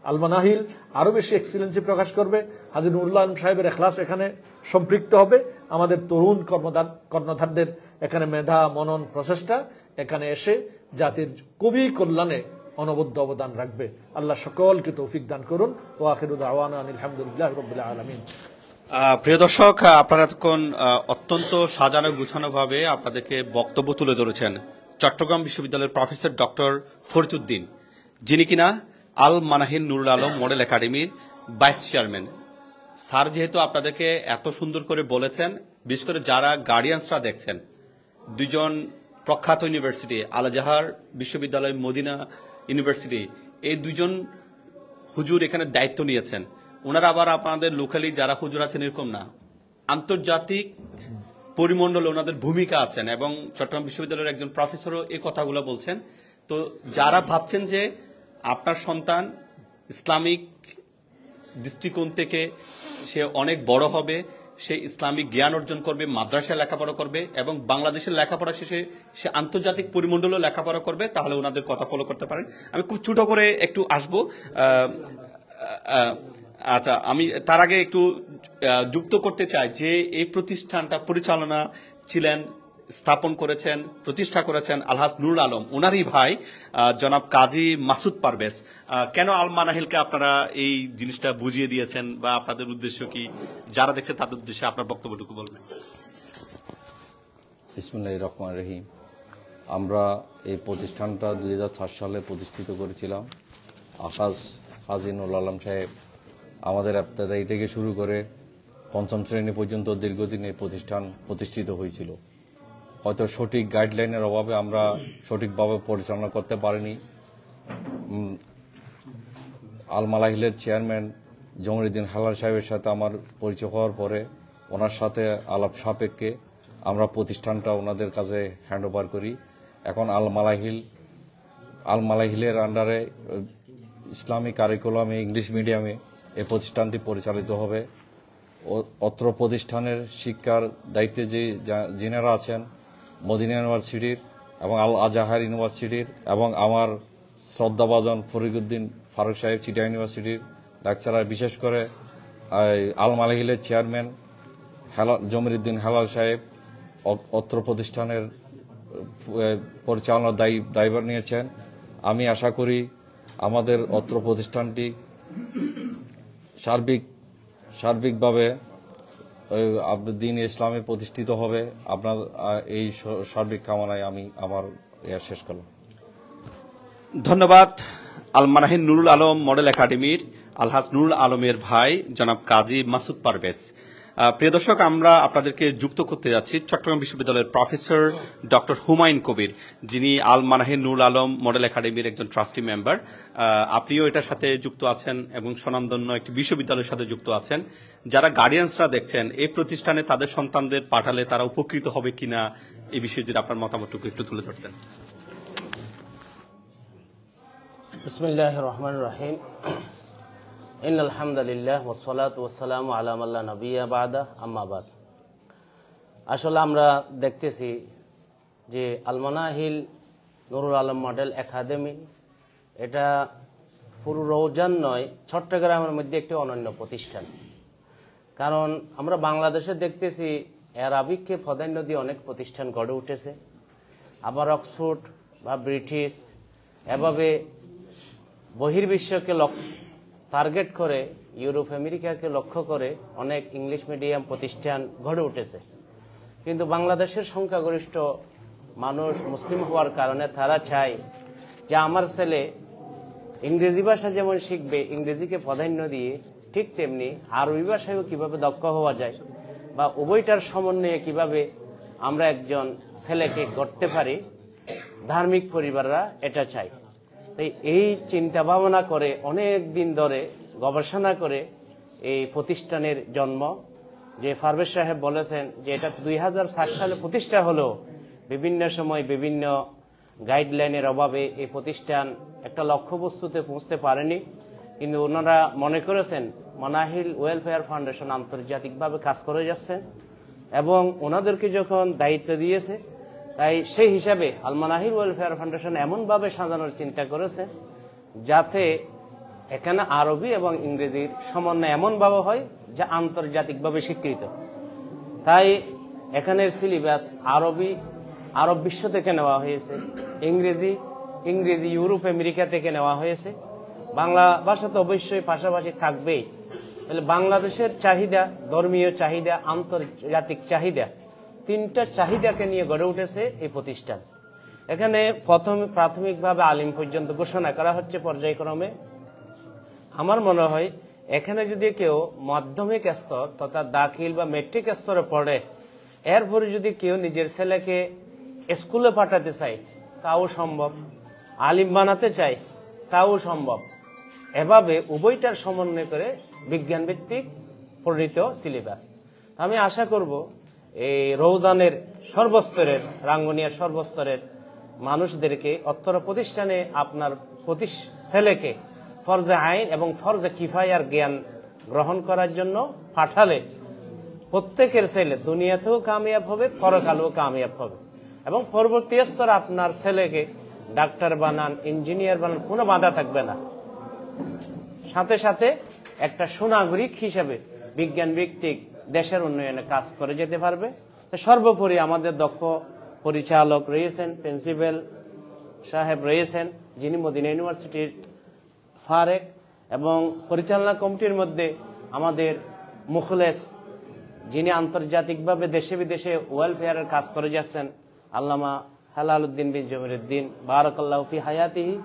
আল মানাহিল আরো বেশি এক্সিলেন্সি প্রকাশ করবে, হাজী নুরুল আলম সাহেবের এখলাস এখানে সম্পৃক্ত হবে, আমাদের তরুণ কর্ণধারদের এখানে মেধা মনন প্রচেষ্টা এখানে এসে জাতির কবি কল্যাণে অনবদ্য অবদান রাখবে। আল্লাহ সকলকে তৌফিক দান করুন। ওয়া আখিরু দাওয়ানা আলহামদুলিল্লাহি রাব্বিল আলামিন। প্রিয় দর্শক, আপনারা এতক্ষণ অত্যন্ত সাজানো গুছানো ভাবে আপনাদেরকে বক্তব্য তুলে ধরেছেন চট্টগ্রাম বিশ্ববিদ্যালয়ের প্রফেসর ডক্টর ফরিদউদ্দিন, যিনি কিনা আল মানাহিল নুরুল আলম মডেল একাডেমির ভাইস চেয়ারম্যান। স্যার যেহেতু আপনাদেরকে এত সুন্দর করে বলেছেন, বিশেষ করে যারা গার্ডিয়ানসরা দেখছেন, দুজন প্রখ্যাত ইউনিভার্সিটি আল আজহার বিশ্ববিদ্যালয়, মদিনা ইউনিভার্সিটি, এই দুজন হুজুর এখানে দায়িত্ব নিয়েছেন। ওনারা আবার আপনাদের লোকালি যারা হুজুর আছেন এরকম না, আন্তর্জাতিক পরিমণ্ডলে ওনাদের ভূমিকা আছেন, এবং চট্টগ্রাম বিশ্ববিদ্যালয়ের একজন প্রফেসরও এই কথাগুলো বলছেন। তো যারা ভাবছেন যে আপনার সন্তান ইসলামিক দৃষ্টিকোণ থেকে সে অনেক বড় হবে, সে ইসলামিক জ্ঞান অর্জন করবে, মাদ্রাসায় লেখাপড়া করবে, এবং বাংলাদেশের লেখাপড়া শেষে সে আন্তর্জাতিক পরিমণ্ডলেও লেখাপড়া করবে, তাহলে ওনাদের কথা ফলো করতে পারেন। আমি খুব ছোট করে একটু আসবো। আচ্ছা, আমি তার আগে একটু যুক্ত করতে চাই যে এই প্রতিষ্ঠানটা পরিচালনা ছিলেন, স্থাপন করেছেন, প্রতিষ্ঠা করেছেন আলহাজ নুরুল আলম, ওনারই ভাই জনাব কাজী মাসুদ পারভেজ। কেন আল মানাহিলকে আপনারা এই জিনিসটা বুঝিয়ে দিয়েছেন, বা আপনাদের উদ্দেশ্য কি, যারা দেখছে তাদের উদ্দেশ্যে আপনার বক্তব্যটুকু বলবেন। বিসমিল্লাহির রহমানির রহিম। আমরা এই প্রতিষ্ঠানটা 2004 সালে প্রতিষ্ঠিত করেছিলাম। আকাশ কাজী নুরুল আলম সাহেব আমাদের ইবতেদায়ী থেকে শুরু করে পঞ্চম শ্রেণী পর্যন্ত দীর্ঘদিন এই প্রতিষ্ঠান প্রতিষ্ঠিত হয়েছিল। হয়তো সঠিক গাইডলাইনের অভাবে আমরা সঠিকভাবে পরিচালনা করতে পারিনি। আল মানাহিলের চেয়ারম্যান জমিরুদ্দিন হালাল সাহেবের সাথে আমার পরিচয় হওয়ার পরে ওনার সাথে আলাপ সাপেক্ষে আমরা প্রতিষ্ঠানটা ওনাদের কাছে হ্যান্ড ওভার করি। এখন আল মানাহিলের আন্ডারে ইসলামিক কারিকুলামে, ইংলিশ মিডিয়ামে এই প্রতিষ্ঠানটি পরিচালিত হবে। অত্র প্রতিষ্ঠানের শিক্ষার দায়িত্বে যিনারা আছেন মদিনা ইউনিভার্সিটির এবং আল আজহার ইউনিভার্সিটির, এবং আমার শ্রদ্ধাভাজন ফরিদউদ্দিন ফারুক সাহেব চিটাগাং ইউনিভার্সিটির লেকচারার, বিশেষ করে আল মানাহিলের চেয়ারম্যান জমিরুদ্দিন হালাল সাহেব অত্র প্রতিষ্ঠানের পরিচালনার দায়ভার নিয়েছেন। আমি আশা করি আমাদের অত্র প্রতিষ্ঠানটি সার্বিকভাবে দিন ইসলামে প্রতিষ্ঠিত হবে। আপনার এই সার্বিক কামনায় আমি আমার শেষ করলাম। ধন্যবাদ। আল মানাহিল নুরুল আলম মডেল একাডেমির আলহাজ নুরুল আলমের ভাই জনাব কাজী মাসুদ পারভেজ। প্রিয় দর্শক, আমরা আপনাদেরকে যুক্ত করতে যাচ্ছি চট্টগ্রাম বিশ্ববিদ্যালয়ের প্রফেসর ডক্টর হুমায়ুন কবির, যিনি আল মানাহিল নুরুল আলম মডেল একাডেমির একজন ট্রাস্টি মেম্বার। আপনিও এটার সাথে যুক্ত আছেন এবং স্বনামধন্য একটি বিশ্ববিদ্যালয়ের সাথে যুক্ত আছেন। যারা গার্ডিয়ানসরা দেখছেন এই প্রতিষ্ঠানে তাদের সন্তানদের পাঠালে তারা উপকৃত হবে কিনা, এই বিষয়ে যদি আপনার মতামতটুকু একটু তুলে ধরতেন। বিসমিল্লাহির রহমানির রহিম। ইন্নাল হামদুলিল্লাহ ওয়াসসালাতু ওয়াসসালামু আলা মান লা নাবিয়্যা বা'দা, আম্মা বাদ। আসলে আমরা দেখতেছি যে আল মানাহিল নুরুল আলম মডেল একাডেমি এটা পুরো রৌজান নয়, চট্টগ্রামের মধ্যে একটি অনন্য প্রতিষ্ঠান। কারণ আমরা বাংলাদেশে দেখতেছি অ্যারাবিককে প্রাধান্য দিয়ে অনেক প্রতিষ্ঠান গড়ে উঠেছে, আবার অক্সফোর্ড বা ব্রিটিশ এভাবে বহির্বিশ্বকে টার্গেট করে, ইউরোপ আমেরিকাকে লক্ষ্য করে অনেক ইংলিশ মিডিয়াম প্রতিষ্ঠান গড়ে উঠেছে। কিন্তু বাংলাদেশের সংখ্যাগরিষ্ঠ মানুষ মুসলিম হওয়ার কারণে তারা চায় যে আমার ছেলে ইংরেজি ভাষা যেমন শিখবে, ইংরেজিকে প্রাধান্য দিয়ে, ঠিক তেমনি আরবি ভাষায়ও কিভাবে দক্ষ হওয়া যায় বা উভয়টার সমন্বয়ে কিভাবে আমরা একজন ছেলেকে গড়তে পারি, ধার্মিক পরিবাররা এটা চায়। তাই এই চিন্তা ভাবনা করে অনেক দিন ধরে গবেষণা করে এই প্রতিষ্ঠানের জন্ম। যে পারভেজ সাহেব বলেছেন যে এটা 2007 সালে প্রতিষ্ঠা হলেও বিভিন্ন সময় বিভিন্ন গাইডলাইনের অভাবে এই প্রতিষ্ঠান একটা লক্ষ্যবস্তুতে পৌঁছতে পারেনি। কিন্তু ওনারা মনে করেছেন মানাহিল ওয়েলফেয়ার ফাউন্ডেশন আন্তর্জাতিকভাবে কাজ করে যাচ্ছেন এবং ওনাদেরকে যখন দায়িত্ব দিয়েছে, তাই সেই হিসাবে আল মানাহিল ওয়েলফেয়ার ফাউন্ডেশন এমনভাবে সাজানোর চিন্তা করেছে যাতে এখানে আরবি এবং ইংরেজির সমন্বয় এমনভাবে হয় যা আন্তর্জাতিকভাবে স্বীকৃত। তাই এখানের সিলেবাস আরব বিশ্ব থেকে নেওয়া হয়েছে, ইংরেজি ইউরোপ আমেরিকা থেকে নেওয়া হয়েছে, বাংলা ভাষা তো অবশ্যই পাশাপাশি থাকবেই। তাহলে বাংলাদেশের চাহিদা, ধর্মীয় চাহিদা, আন্তর্জাতিক চাহিদা, তিনটা চাহিদাকে নিয়ে গড়ে উঠেছে এই প্রতিষ্ঠান। এখানে প্রাথমিকভাবে আলিম পর্যন্ত ঘোষণা করা হচ্ছে পর্যায়ক্রমে। আমার মনে হয় এখানে যদি কেউ মাধ্যমিক স্তর তথা দাখিল বা মেট্রিক স্তরে পড়ে, এরপরে যদি কেউ নিজের ছেলেকে স্কুলে পাঠাতে চায় তাও সম্ভব, আলিম বানাতে চায় তাও সম্ভব। এভাবে উভয়টার সমন্বয় করে বিজ্ঞান ভিত্তিক প্রণীত সিলেবাস। আমি আশা করব এই রৌজানের সর্বস্তরের, রাঙ্গুনিয়ার সর্বস্তরের মানুষদেরকে অত্র প্রতিষ্ঠানে আপনার ছেলেকে ফরজে আইন এবং ফরজে কিফায়ার জ্ঞান গ্রহণ করার জন্য পাঠালে প্রত্যেকের ছেলে দুনিয়াতেও কামিয়াব হবে, পরকালেও কামিয়াব হবে এবং পরবর্তী স্তরে আপনার ছেলেকে ডাক্তার বানান, ইঞ্জিনিয়ার বানান, কোনো বাধা থাকবে না। সাথে সাথে একটা সুনাগরিক হিসেবে বিজ্ঞান ভিত্তিক দেশের উন্নয়নে কাজ করে যেতে পারবে। সর্বোপরি আমাদের দক্ষ পরিচালক রয়েছেন, প্রিন্সিপাল সাহেব রয়েছেন, যিনি মদিনা ইউনিভার্সিটির ফারেক, এবং পরিচালনা কমিটির মধ্যে আমাদের মুখলেস, যিনি আন্তর্জাতিকভাবে দেশে বিদেশে ওয়েলফেয়ারের কাজ করে যাচ্ছেন, আল্লামা হেলালুদ্দিন বিন জমিরুদ্দিন বারাকাল্লাহু ফি হায়াতিহি,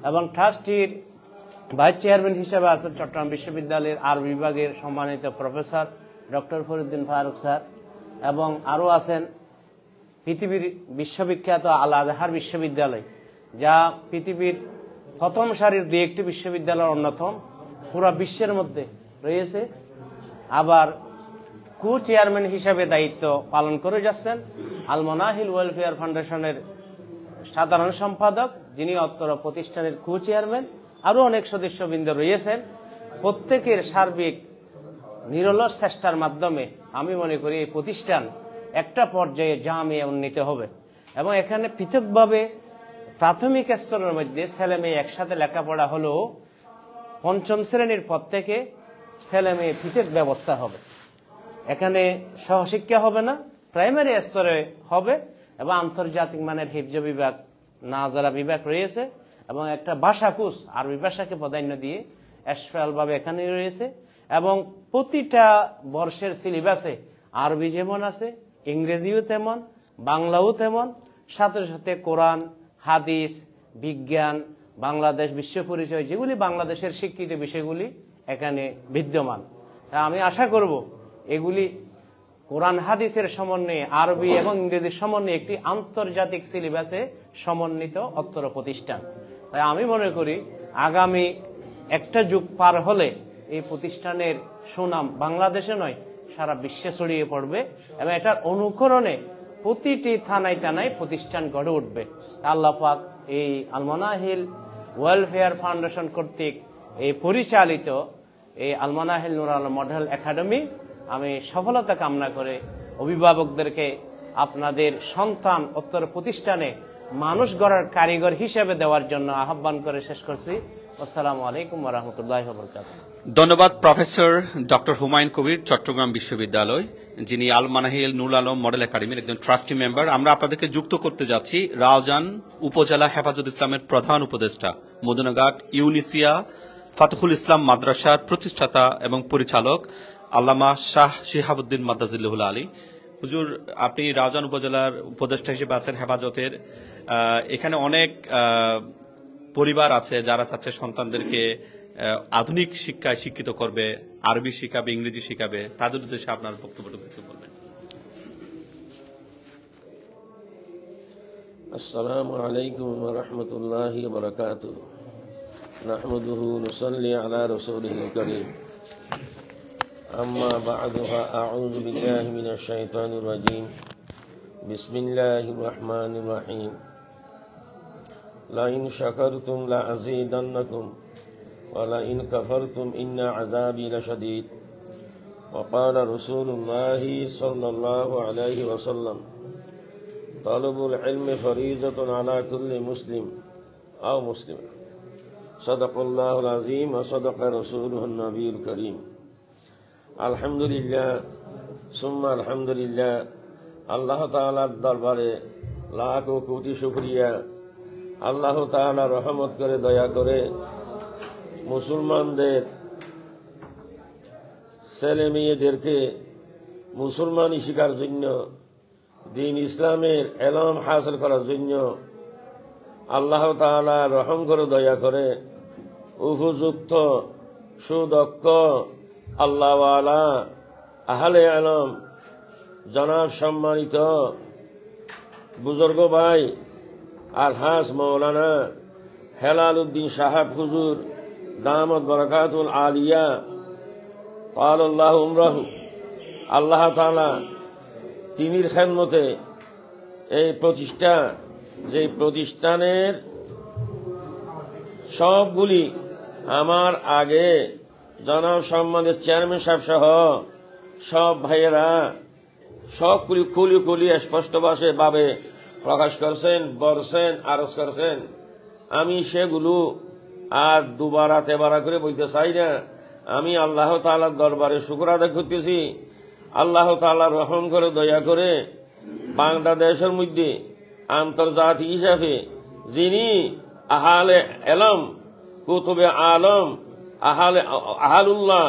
এবং ট্রাস্টির ভাইস চেয়ারম্যান হিসেবে আছেন চট্টগ্রাম বিশ্ববিদ্যালয়ের আরবি বিভাগের সম্মানিত প্রফেসর ডক্টর ফরিউদ্দিন ফারুক স্যার, এবং আরও আছেন পৃথিবীর বিশ্ববিখ্যাত আল আজহার বিশ্ববিদ্যালয়, যা পৃথিবীর প্রথম সারির দুই একটি বিশ্ববিদ্যালয়ের অন্যতম, পুরো বিশ্বের মধ্যে রয়েছে। আবার কো চেয়ারম্যান হিসেবে দায়িত্ব পালন করে যাচ্ছেন আল মানাহিল ওয়েলফেয়ার ফাউন্ডেশনের সাধারণ সম্পাদক, যিনি অত্র প্রতিষ্ঠানের কো চেয়ারম্যান। আরও অনেক সদস্যবৃন্দ রয়েছেন। প্রত্যেকের সার্বিক নিরলস চেষ্টার মাধ্যমে আমি মনে করি এই প্রতিষ্ঠান একটা পর্যায়ে জামিয়া উন্নীত হবে এবং এখানে পৃথকভাবে প্রাথমিক স্তরের মধ্যে ছেলে মেয়ে একসাথে লেখাপড়া হলেও পঞ্চম শ্রেণীর পর থেকে ছেলে মেয়ে পৃথক ব্যবস্থা হবে। এখানে সহশিক্ষা হবে না, প্রাইমারি স্তরে হবে এবং আন্তর্জাতিক মানের হিফজ বিভাগ, নাজারা বিভাগ রয়েছে এবং একটা ভাষা কোর্স আরবি ভাষাকে প্রাধান্য দিয়ে স্পেশালভাবে এখানে রয়েছে। এবং প্রতিটা বর্ষের সিলেবাসে আরবি যেমন আছে, ইংরেজিও তেমন, বাংলাও তেমন, সাথে সাথে কোরআন, হাদিস, বিজ্ঞান, বাংলাদেশ বিশ্ব পরিচয়, যেগুলি বাংলাদেশের স্বীকৃত বিষয়গুলি এখানে বিদ্যমান। আমি আশা করব এগুলি কোরআন হাদিসের সমন্বয়ে আরবি এবং ইংরেজির সমন্বয়ে একটি আন্তর্জাতিক সিলেবাসে সমন্বিত অত্র প্রতিষ্ঠান। তাই আমি মনে করি আগামী একটা যুগ পার হলে এই প্রতিষ্ঠানের সুনাম বাংলাদেশে নয় সারা বিশ্বে ছড়িয়ে পড়বে এবং এটার অনুকরণে প্রতিটি থানায় থানায় প্রতিষ্ঠান গড়ে উঠবে। আল্লাহ পাক এই আল মানাহিল ওয়েলফেয়ার ফাউন্ডেশন কর্তৃক এই পরিচালিত এই আল মানাহিল নূর আলম মডেল একাডেমি আমি সফলতা কামনা করে অভিভাবকদেরকে আপনাদের সন্তান উত্তর প্রতিষ্ঠানে মানুষ গড়ার কারিগর হিসেবে দেওয়ার জন্য আহ্বান করে শেষ করছি। আসসালামু আলাইকুম ওয়া রাহমাতুল্লাহি ওয়া বারাকাতুহু। ধন্যবাদ প্রফেসর ডক্টর হুমায়ুন কবির, চট্টগ্রাম বিশ্ববিদ্যালয়, যিনি আল মানাহিল নূর আলম মডেল একাডেমির একজন ট্রাস্টি মেম্বার। আমরা আপনাদেরকে যুক্ত করতে যাচ্ছি রাউজান উপজেলা হেফাজত ইসলামের প্রধান উপদেষ্টা, মদুনাঘাট ইউনিসিয়া ফাতহুল ইসলাম মাদ্রাসার প্রতিষ্ঠাতা এবং পরিচালক আল্লামা শাহ শিহাবুদ্দিন মাদ্দাজিল্লাহুল আলী। হুজুর, আপনি রাউজান উপজেলার উপদেষ্টা হিসেবে আছেন হেফাজতের। এখানে অনেক পরিবার আছে যারা চাচ্ছে সন্তানদেরকে আধুনিক শিক্ষায় শিক্ষিত করবে, আরবি শিখাবে, ইংরেজি শিখাবে। তাদের উদ্দেশ্যে আপনার বক্তব্যটা কিছু বলবেন। আসসালামু আলাইকুম ওয়া রাহমাতুল্লাহি ওয়া বারাকাতুহু। নাহমাদুহু ওয়া নুসাল্লি আলা রাসূলিল কারীম। আম্মা বা'দু আ'উযু বিল্লাহি মিনাশ শাইতানির রাজীম। বিসমিল্লাহির রাহমানির রাহিম। লা ইন শাকারতুম লা আযীদান্নাকুম ওয়া লা ইন কাফারতুম ইন্না আযাবি লাশাদীদ। ওয়া ক্বালা রাসূলুল্লাহি সাল্লাল্লাহু আলাইহি ওয়া সাল্লাম তালাবুল ইলমি ফরিজাতুন আলা কুল্লি মুসলিম আও মুসলিমা। সাদাকাল্লাহুল আযীম ওয়া সাদাকা রাসূলুহুন নবিয়্যুল কারীম। আলহামদুলিল্লাহ সুম্মা আলহামদুলিল্লাহ। আল্লাহ তাআলার দরবারে লাখ ও কোটি শুকরিয়া। আল্লাহ তাআলা রহমত করে দয়া করে মুসলমানদের ছেলে মেয়েদেরকে মুসলমানি শিখার জন্য, দিন ইসলামের এলম হাসিল করার জন্য আল্লাহ তাআলা রহম করে দয়া করে উপযুক্ত সুদক্ষ আল্লাহওয়ালা আহলে আলম জনাব সম্মানিত বুজুর্গ ভাই আলহাজ মৌলানা হেলাল উদ্দিন সাহেব হুজুর দামত বরকাতুল আলিয়া তাআলাল্লাহু উমরাহু। আল্লাহ তাআলা তিনির খেদমতে এই প্রতিষ্ঠা, যে প্রতিষ্ঠানের সবগুলি আমার আগে জনাব সম্মানিত চেয়ারম্যান সাহেব সহ সব ভাইয়েরা সবগুলি খুলি খুলি স্পষ্ট ভাবে প্রকাশ করছেন, বলছেন, আরজ করছেন। আমি সেগুলো আর দুবারা তেবারা করে বলতে চাই না। আমি আল্লাহ তাআলার দরবারে শুকর আদায় করতেছি। আল্লাহ তাআলা রহম করে দয়া করে বাংলাদেশের মধ্যে আন্তর্জাতিক হিসাবে যিনি আহলে এলম, কুতুবে আলম, আহালুল্লাহ,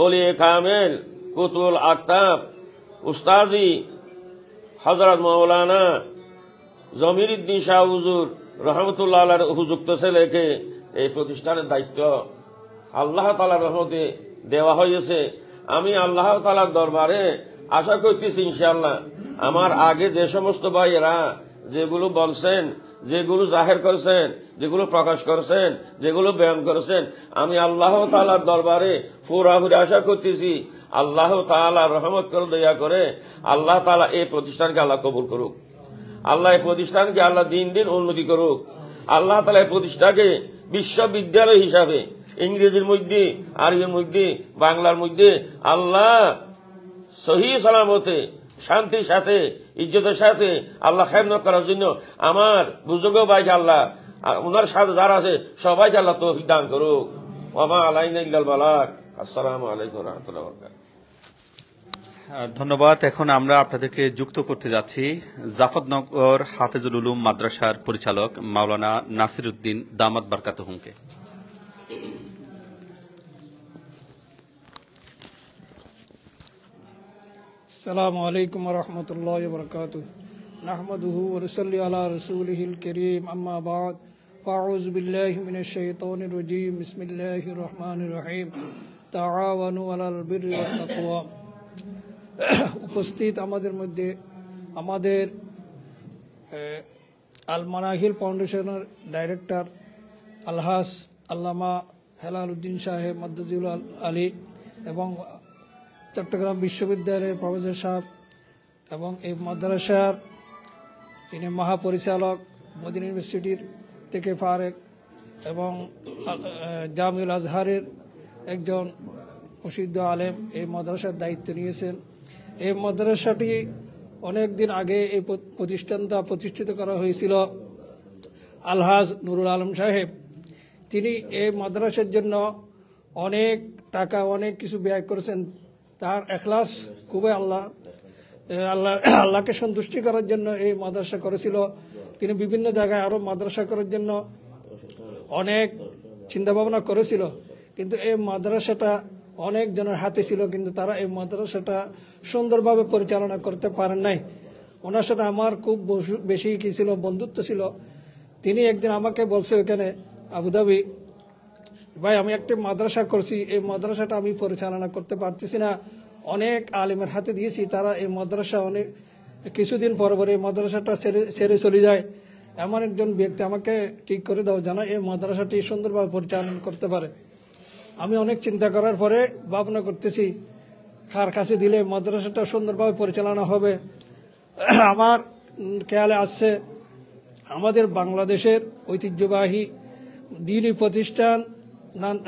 ওলিয়ে কামেল, কুতুল আকতাব, উস্তাজি হযরত মাওলানা জমিরুদ্দিন শাহ হুজুর রহমতুল্লাহ আলাইহির উপযুক্ত ছেলেকে এই প্রতিষ্ঠানের দায়িত্ব আল্লাহ তাআলার রহমতে দেওয়া হয়েছে। আমি আল্লাহ তাআলার দরবারে আশা করতেছি ইনশাআল্লাহ আমার আগে যে সমস্ত ভাইয়েরা যেগুলো বলছেন, যেগুলো জাহের করেছেন, যেগুলো প্রকাশ করেছেন, যেগুলো বয়ান করেছেন, আমি আল্লাহ তাআলার দরবারে পুরাপুরি আশা করতেছি আল্লাহ তাআলা রহমত করে দয়া করে আল্লাহ তাআলা এই প্রতিষ্ঠানকে আল্লাহ কবুল করুক। আল্লাহ এই প্রতিষ্ঠানকে আল্লাহ দিন দিন উন্নতি করুক। আল্লাহ তাআলা এই প্রতিষ্ঠানকে বিশ্ববিদ্যালয় হিসাবে ইংরেজির মধ্যে, আরবির মধ্যে, বাংলার মধ্যে আল্লাহ সহি সালামতে শান্তির সাথে ইজ্জতের সাথে আল্লাহ খেদমত করার জন্য আমার বুজুর্গ ভাইকে আল্লাহ, ওনার সাথে যারা আছে সবাইকে আল্লাহ তৌফিক দান করুক। ওয়া মা আলাইনা ইল্লাল বালাগ। আসসালামু আলাইকুম ওয়া রাহমাতুল্লাহি ওয়া বারাকাতুহু। ধন্যবাদ। এখন আমরা আপনাদেরকে যুক্ত করতে যাচ্ছি জাফরনগর হাফেজুল উলুম মাদ্রাসার পরিচালক মাওলানা নাসিরউদ্দিন দামাত বারকাতুহুকে। السلام عليكم ورحمة الله وبركاته. نحمده ونصلي على رسوله الكريم. أما بعد فأعوذ بالله من الشيطان الرجيم. بسم الله الرحمن الرحيم. تعاونوا على البر والتقوى উপস্থিত আমাদের মধ্যে আমাদের আল মানাহিল ফাউন্ডেশনের ডাইরেক্টর আলহাস আল্লামা হেলাল উদ্দিন সাহেব মাদ্দাজিউল আলী এবং চট্টগ্রাম বিশ্ববিদ্যালয়ের প্রফেসর সাহেব এবং এই মাদ্রাসার তিনি মহাপরিচালক মদিনা ইউনিভার্সিটির থেকে ফারেক এবং জামিউল আজহারের একজন প্রসিদ্ধ আলেম এই মাদ্রাসার দায়িত্ব নিয়েছেন। এই মাদ্রাসাটি অনেক দিন আগে এই প্রতিষ্ঠানটা প্রতিষ্ঠিত করা হয়েছিল আলহাজ নুরুল আলম সাহেব। তিনি এই মাদ্রাসার জন্য অনেক টাকা অনেক কিছু ব্যয় করেছেন। তার এখলাস খুবই আল্লাহকে সন্তুষ্টি করার জন্য এই মাদ্রাসা করেছিল। তিনি বিভিন্ন জায়গায় আরো মাদ্রাসা করার জন্য অনেক চিন্তা ভাবনা করেছিল, কিন্তু এই মাদ্রাসাটা অনেক জনের হাতে ছিল, কিন্তু তারা এই মাদ্রাসাটা সুন্দরভাবে পরিচালনা করতে পারেন নাই। ওনার সাথে আমার খুব বেশি কি ছিল, বন্ধুত্ব ছিল। তিনি একদিন আমাকে বলছে ওখানে আবুধাবি, ভাই আমি একটা মাদ্রাসা করছি, এই মাদ্রাসাটা আমি পরিচালনা করতে পারতেছি না, অনেক আলেমের হাতে দিয়েছি, তারা এই মাদ্রাসা অনেক কিছুদিন পর এই মাদ্রাসাটা ছেড়ে চলে যায়। এমন একজন ব্যক্তি আমাকে ঠিক করে দাও যেন এই মাদ্রাসাটি সুন্দরভাবে পরিচালনা করতে পারে। আমি অনেক চিন্তা করার পরে ভাবনা করতেছি কার কাছে দিলে মাদ্রাসাটা সুন্দরভাবে পরিচালনা হবে। আমার খেয়ালে আসছে আমাদের বাংলাদেশের ঐতিহ্যবাহী দ্বীনি প্রতিষ্ঠান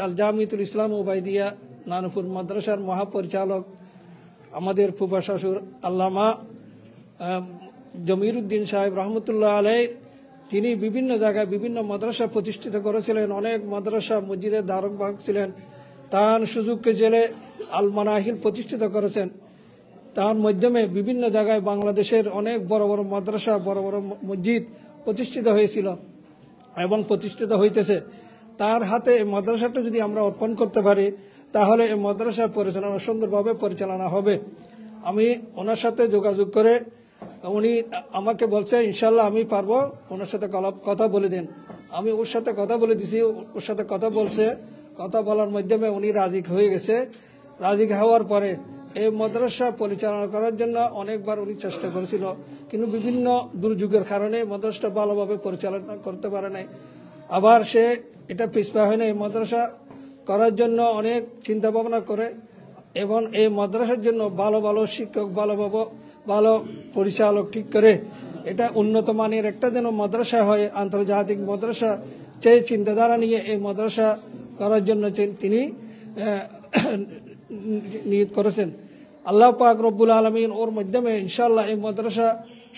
আল জামিয়াতুল ইসলাম ওবাইদিয়া নানুপুর মাদ্রাসার মহাপরিচালক আমাদের ফুফা শ্বশুর আল্লামা জমিরুদ্দিন সাহেব রহমতুল্লাহ আলাইহ। তিনি বিভিন্ন জায়গায় বিভিন্ন মাদ্রাসা প্রতিষ্ঠিত করেছিলেন, অনেক মাদ্রাসা মসজিদের ধারক বাহক ছিলেন। তার সুযোগকে জেলে আল মানাহিল প্রতিষ্ঠিত করেছেন। তার মাধ্যমে বিভিন্ন জায়গায় বাংলাদেশের অনেক বড় বড় মাদ্রাসা, বড় বড় মসজিদ প্রতিষ্ঠিত হয়েছিল এবং প্রতিষ্ঠিত হইতেছে। তার হাতে এই মাদ্রাসাটা যদি আমরা অর্পণ করতে পারি তাহলে এই মাদ্রাসার পরিচালনা সুন্দরভাবে পরিচালনা হবে। আমি ওনার সাথে যোগাযোগ করে, উনি আমাকে বলছে ইনশাল্লাহ আমি পারবো, ওনার সাথে কথা বলে দিন। আমি ওর সাথে কথা বলে দিছি, ওর সাথে কথা বলছে, কথা বলার মাধ্যমে উনি রাজি হয়ে গেছে। রাজি হওয়ার পরে এই মাদ্রাসা পরিচালনা করার জন্য অনেকবার উনি চেষ্টা করেছিল, কিন্তু বিভিন্ন দুর্যোগের কারণে মাদ্রাসাটা ভালোভাবে পরিচালনা করতে পারে নাই। আবার সে এটা পিছপা হয় না, এই মাদ্রাসা করার জন্য অনেক চিন্তা ভাবনা করে এবং এই মাদ্রাসার জন্য ভালো ভালো শিক্ষক, ভালো পরিচালক ঠিক করে এটা উন্নত মানের একটা যেন মাদ্রাসা হয়, আন্তর্জাতিক মাদ্রাসা, সেই চিন্তাধারা নিয়ে এই মাদ্রাসা করার জন্য তিনি নিয়ত করেছেন। আল্লাহ পাক রব্বুল আলামিন ওর মাধ্যমে ইনশাআল্লাহ এই মাদ্রাসা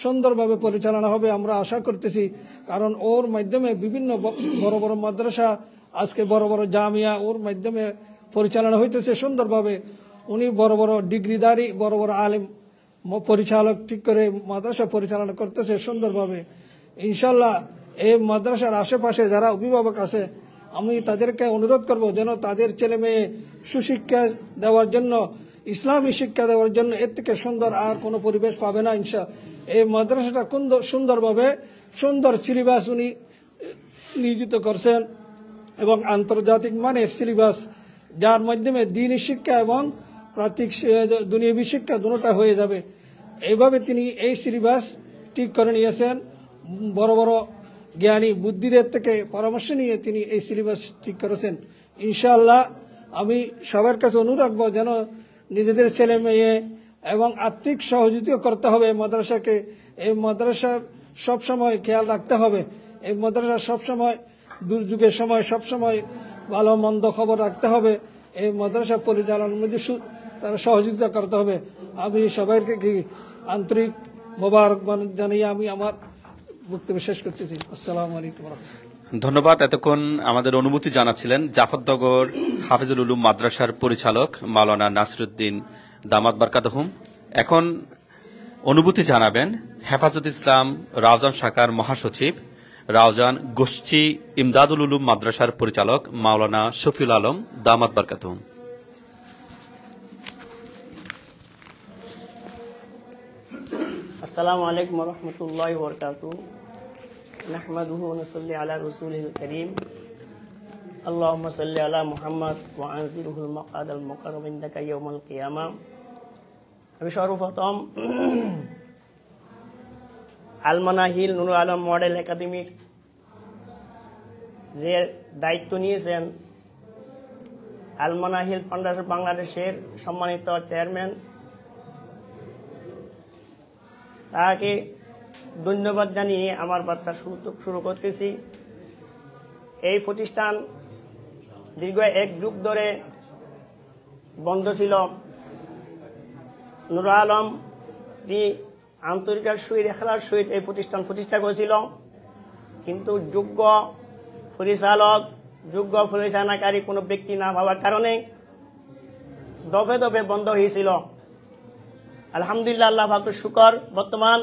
সুন্দরভাবে পরিচালনা হবে আমরা আশা করতেছি। কারণ ওর মাধ্যমে বিভিন্ন বড় বড় মাদ্রাসা, আজকে বড় বড় জামিয়া ওর মাধ্যমে পরিচালনা হইতেছে সুন্দরভাবে। উনি বড় বড় ডিগ্রিধারী, বড় বড় আলেম পরিচালক ঠিক করে মাদ্রাসা পরিচালনা করতেছে সুন্দরভাবে। ইনশাল্লাহ এই মাদ্রাসার আশেপাশে যারা অভিভাবক আছে আমি তাদেরকে অনুরোধ করব যেন তাদের ছেলে মেয়ে সুশিক্ষা দেওয়ার জন্য, ইসলামী শিক্ষা দেওয়ার জন্য এর থেকে সুন্দর আর কোনো পরিবেশ পাবে না এই মাদ্রাসাটা সুন্দরভাবে সুন্দর সিলেবাস উনি নিয়োজিত করছেন এবং আন্তর্জাতিক মানের সিলেবাস, যার মাধ্যমে দ্বীনি শিক্ষা এবং প্রাত্যিক দুনিয়াবী শিক্ষা দুটোটা হয়ে যাবে। এইভাবে তিনি এই সিলেবাস ঠিক করে নিয়েছেন। বড় বড় জ্ঞানী বুদ্ধিদের থেকে পরামর্শ নিয়ে তিনি এই সিলেবাস ঠিক করেছেন। ইনশাআল্লাহ আমি সবার কাছে অনুরোধ রাখবো যেন নিজেদের ছেলে মেয়ে এবং আর্থিক সহযোগিতা করতে হবে মাদ্রাসাকে। এই মাদ্রাসা সবসময় খেয়াল রাখতে হবে, এই মাদ্রাসা সবসময় দুর্যোগের সময় সবসময় ভালো মন্দ খবর রাখতে হবে। এই মাদ্রাসা পরিচালনার মধ্যে তারা সহযোগিতা করতে হবে। আমি সবাইকে আন্তরিক মোবারকবাদ জানিয়ে আমি আমার বক্তব্য শেষ করতেছি। আসসালামু আলাইকুম ওয়া রাহমাতুল্লাহ। ধন্যবাদ। এতক্ষণ আমাদের অনুভূতি জানাচ্ছিলেন জাফরনগর হাফিজুল উলুম মাদ্রাসার পরিচালক মাওলানা নাসিরউদ্দিন দামাত বারকাতুহুম। এখন অনুভূতি জানাবেন হেফাজত ইসলাম রাউজান শাখার মহাসচিব, রাউজান গোষ্ঠী ইমদাদুল উলুম মাদ্রাসার পরিচালক মাওলানা শফিউল আলম দামাত বারকাতুহুম। আসসালামু আলাইকুম ওয়া রাহমাতুল্লাহি ওয়া বারাকাতুহু। নাহমাদুহু ওয়া নুসাল্লি আলা রাসূলিল কারীম। আল্লাহুম্মা সাল্লি আলা মুহাম্মাদ ওয়া আনজিরহুল মাকাদাল মুকাররাম ইনদাকা ইয়াউমাল কিয়ামাহ। আমি সর্বপ্রথম আল মানাহিল নুরুল আলম মডেল একাডেমির যে দায়িত্ব নিয়েছেন আল মানাহিল ফাউন্ডেশন বাংলাদেশের সম্মানিত চেয়ারম্যান, তাকে ধন্যবাদ জানিয়ে আমার বার্তা শুরু করতেছি। এই প্রতিষ্ঠান দীর্ঘ 1 যুগ ধরে বন্ধ ছিল। নুরুল আলম আন্তরিকার সহিত এখলার সহিত এই প্রতিষ্ঠান প্রতিষ্ঠা করেছিল, কিন্তু যোগ্য পরিচালক যোগ্য পরিচালনাকারী কোনো ব্যক্তি না হওয়ার কারণে দফে দফে বন্ধ হয়েছিল। আলহামদুলিল্লাহ, আল্লাহ পাকের শুকর, বর্তমান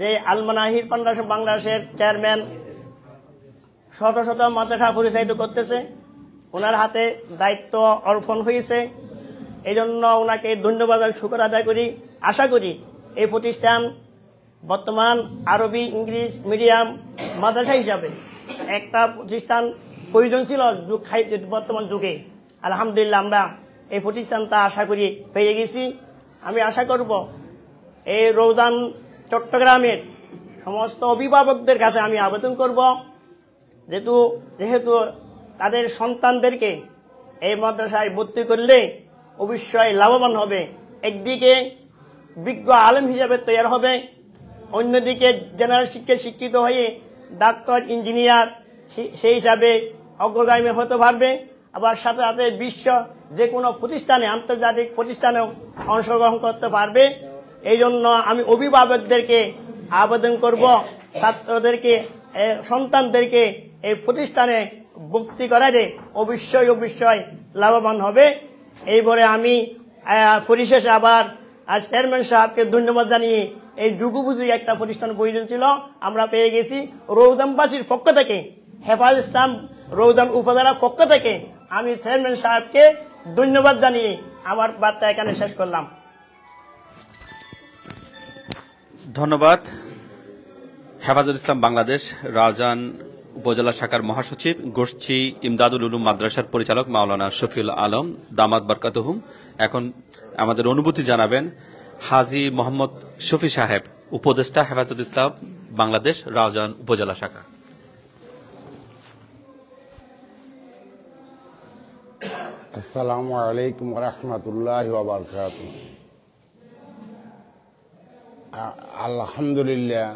যে আল মানাহিল ফাউন্ডেশন বাংলাদেশের চেয়ারম্যান শত শত মাদ্রাসা পরিচালিত করতেছে, ওনার হাতে দায়িত্ব অর্পণ হয়েছে। এই জন্য ওনাকে ধন্যবাদ শুকর আদায় করি। আশা করি এই প্রতিষ্ঠান বর্তমান আরবি ইংলিশ মিডিয়াম মাদ্রাসা হিসাবে একটা প্রতিষ্ঠান প্রয়োজন ছিল বর্তমান যুগে। আলহামদুলিল্লাহ, আমরা এই প্রতিষ্ঠানটা আশা করি পেয়ে গেছি। আমি আশা করব এই রৌজান চট্টগ্রামের সমস্ত অভিভাবকদের কাছে আমি আবেদন করব, যেহেতু তাদের সন্তানদেরকে এই মাদ্রাসায় ভর্তি করলে অবশ্যই লাভবান হবে। একদিকে বিজ্ঞ আলেম হিসাবে তৈরি হবে, অন্যদিকে জেনারেল শিক্ষায় শিক্ষিত হয়ে ডাক্তার ইঞ্জিনিয়ার সেই হিসাবে অগ্রগামী হতে পারবে। আবার সাথে সাথে বিশ্ব যে কোনো প্রতিষ্ঠানে আন্তর্জাতিক প্রতিষ্ঠানেও অংশগ্রহণ করতে পারবে। এই জন্য আমি অভিভাবকদেরকে আবেদন করব, ছাত্রদেরকে সন্তানদেরকে এই প্রতিষ্ঠানে ভর্তি করালে অবশ্যই লাভবান হবে। এই বলে আমি পরিশেষে আবার চেয়ারম্যান সাহেবকে ধন্যবাদ জানিয়ে এই যুগোপযোগী একটা প্রতিষ্ঠান প্রয়োজন ছিল, আমরা পেয়ে গেছি। রৌদানবাসীর পক্ষ থেকে, হেফাজত ইসলাম রৌদান উপজেলার পক্ষ থেকে আমি চেয়ারম্যান সাহেবকে ধন্যবাদ জানিয়ে আমার বার্তা এখানে শেষ করলাম। ধন্যবাদ। হেফাজত ইসলাম বাংলাদেশ রাউজান উপজেলা শাখার মহাসচিব, গোষ্ঠী ইমদাদুল উলুম মাদ্রাসার পরিচালক মাওলানা শফিউল আলম দামাত বরকাতুহুম। এখন আমাদের অনুভূতি জানাবেন হাজী মোহাম্মদ শফি সাহেব, উপদেষ্টা হেফাজত ইসলাম বাংলাদেশ রাউজান উপজেলা শাখা। আসসালামু আলাইকুম ওয়া রাহমাতুল্লাহি ওয়া বারাকাতুহু। আলহামদুলিল্লাহ,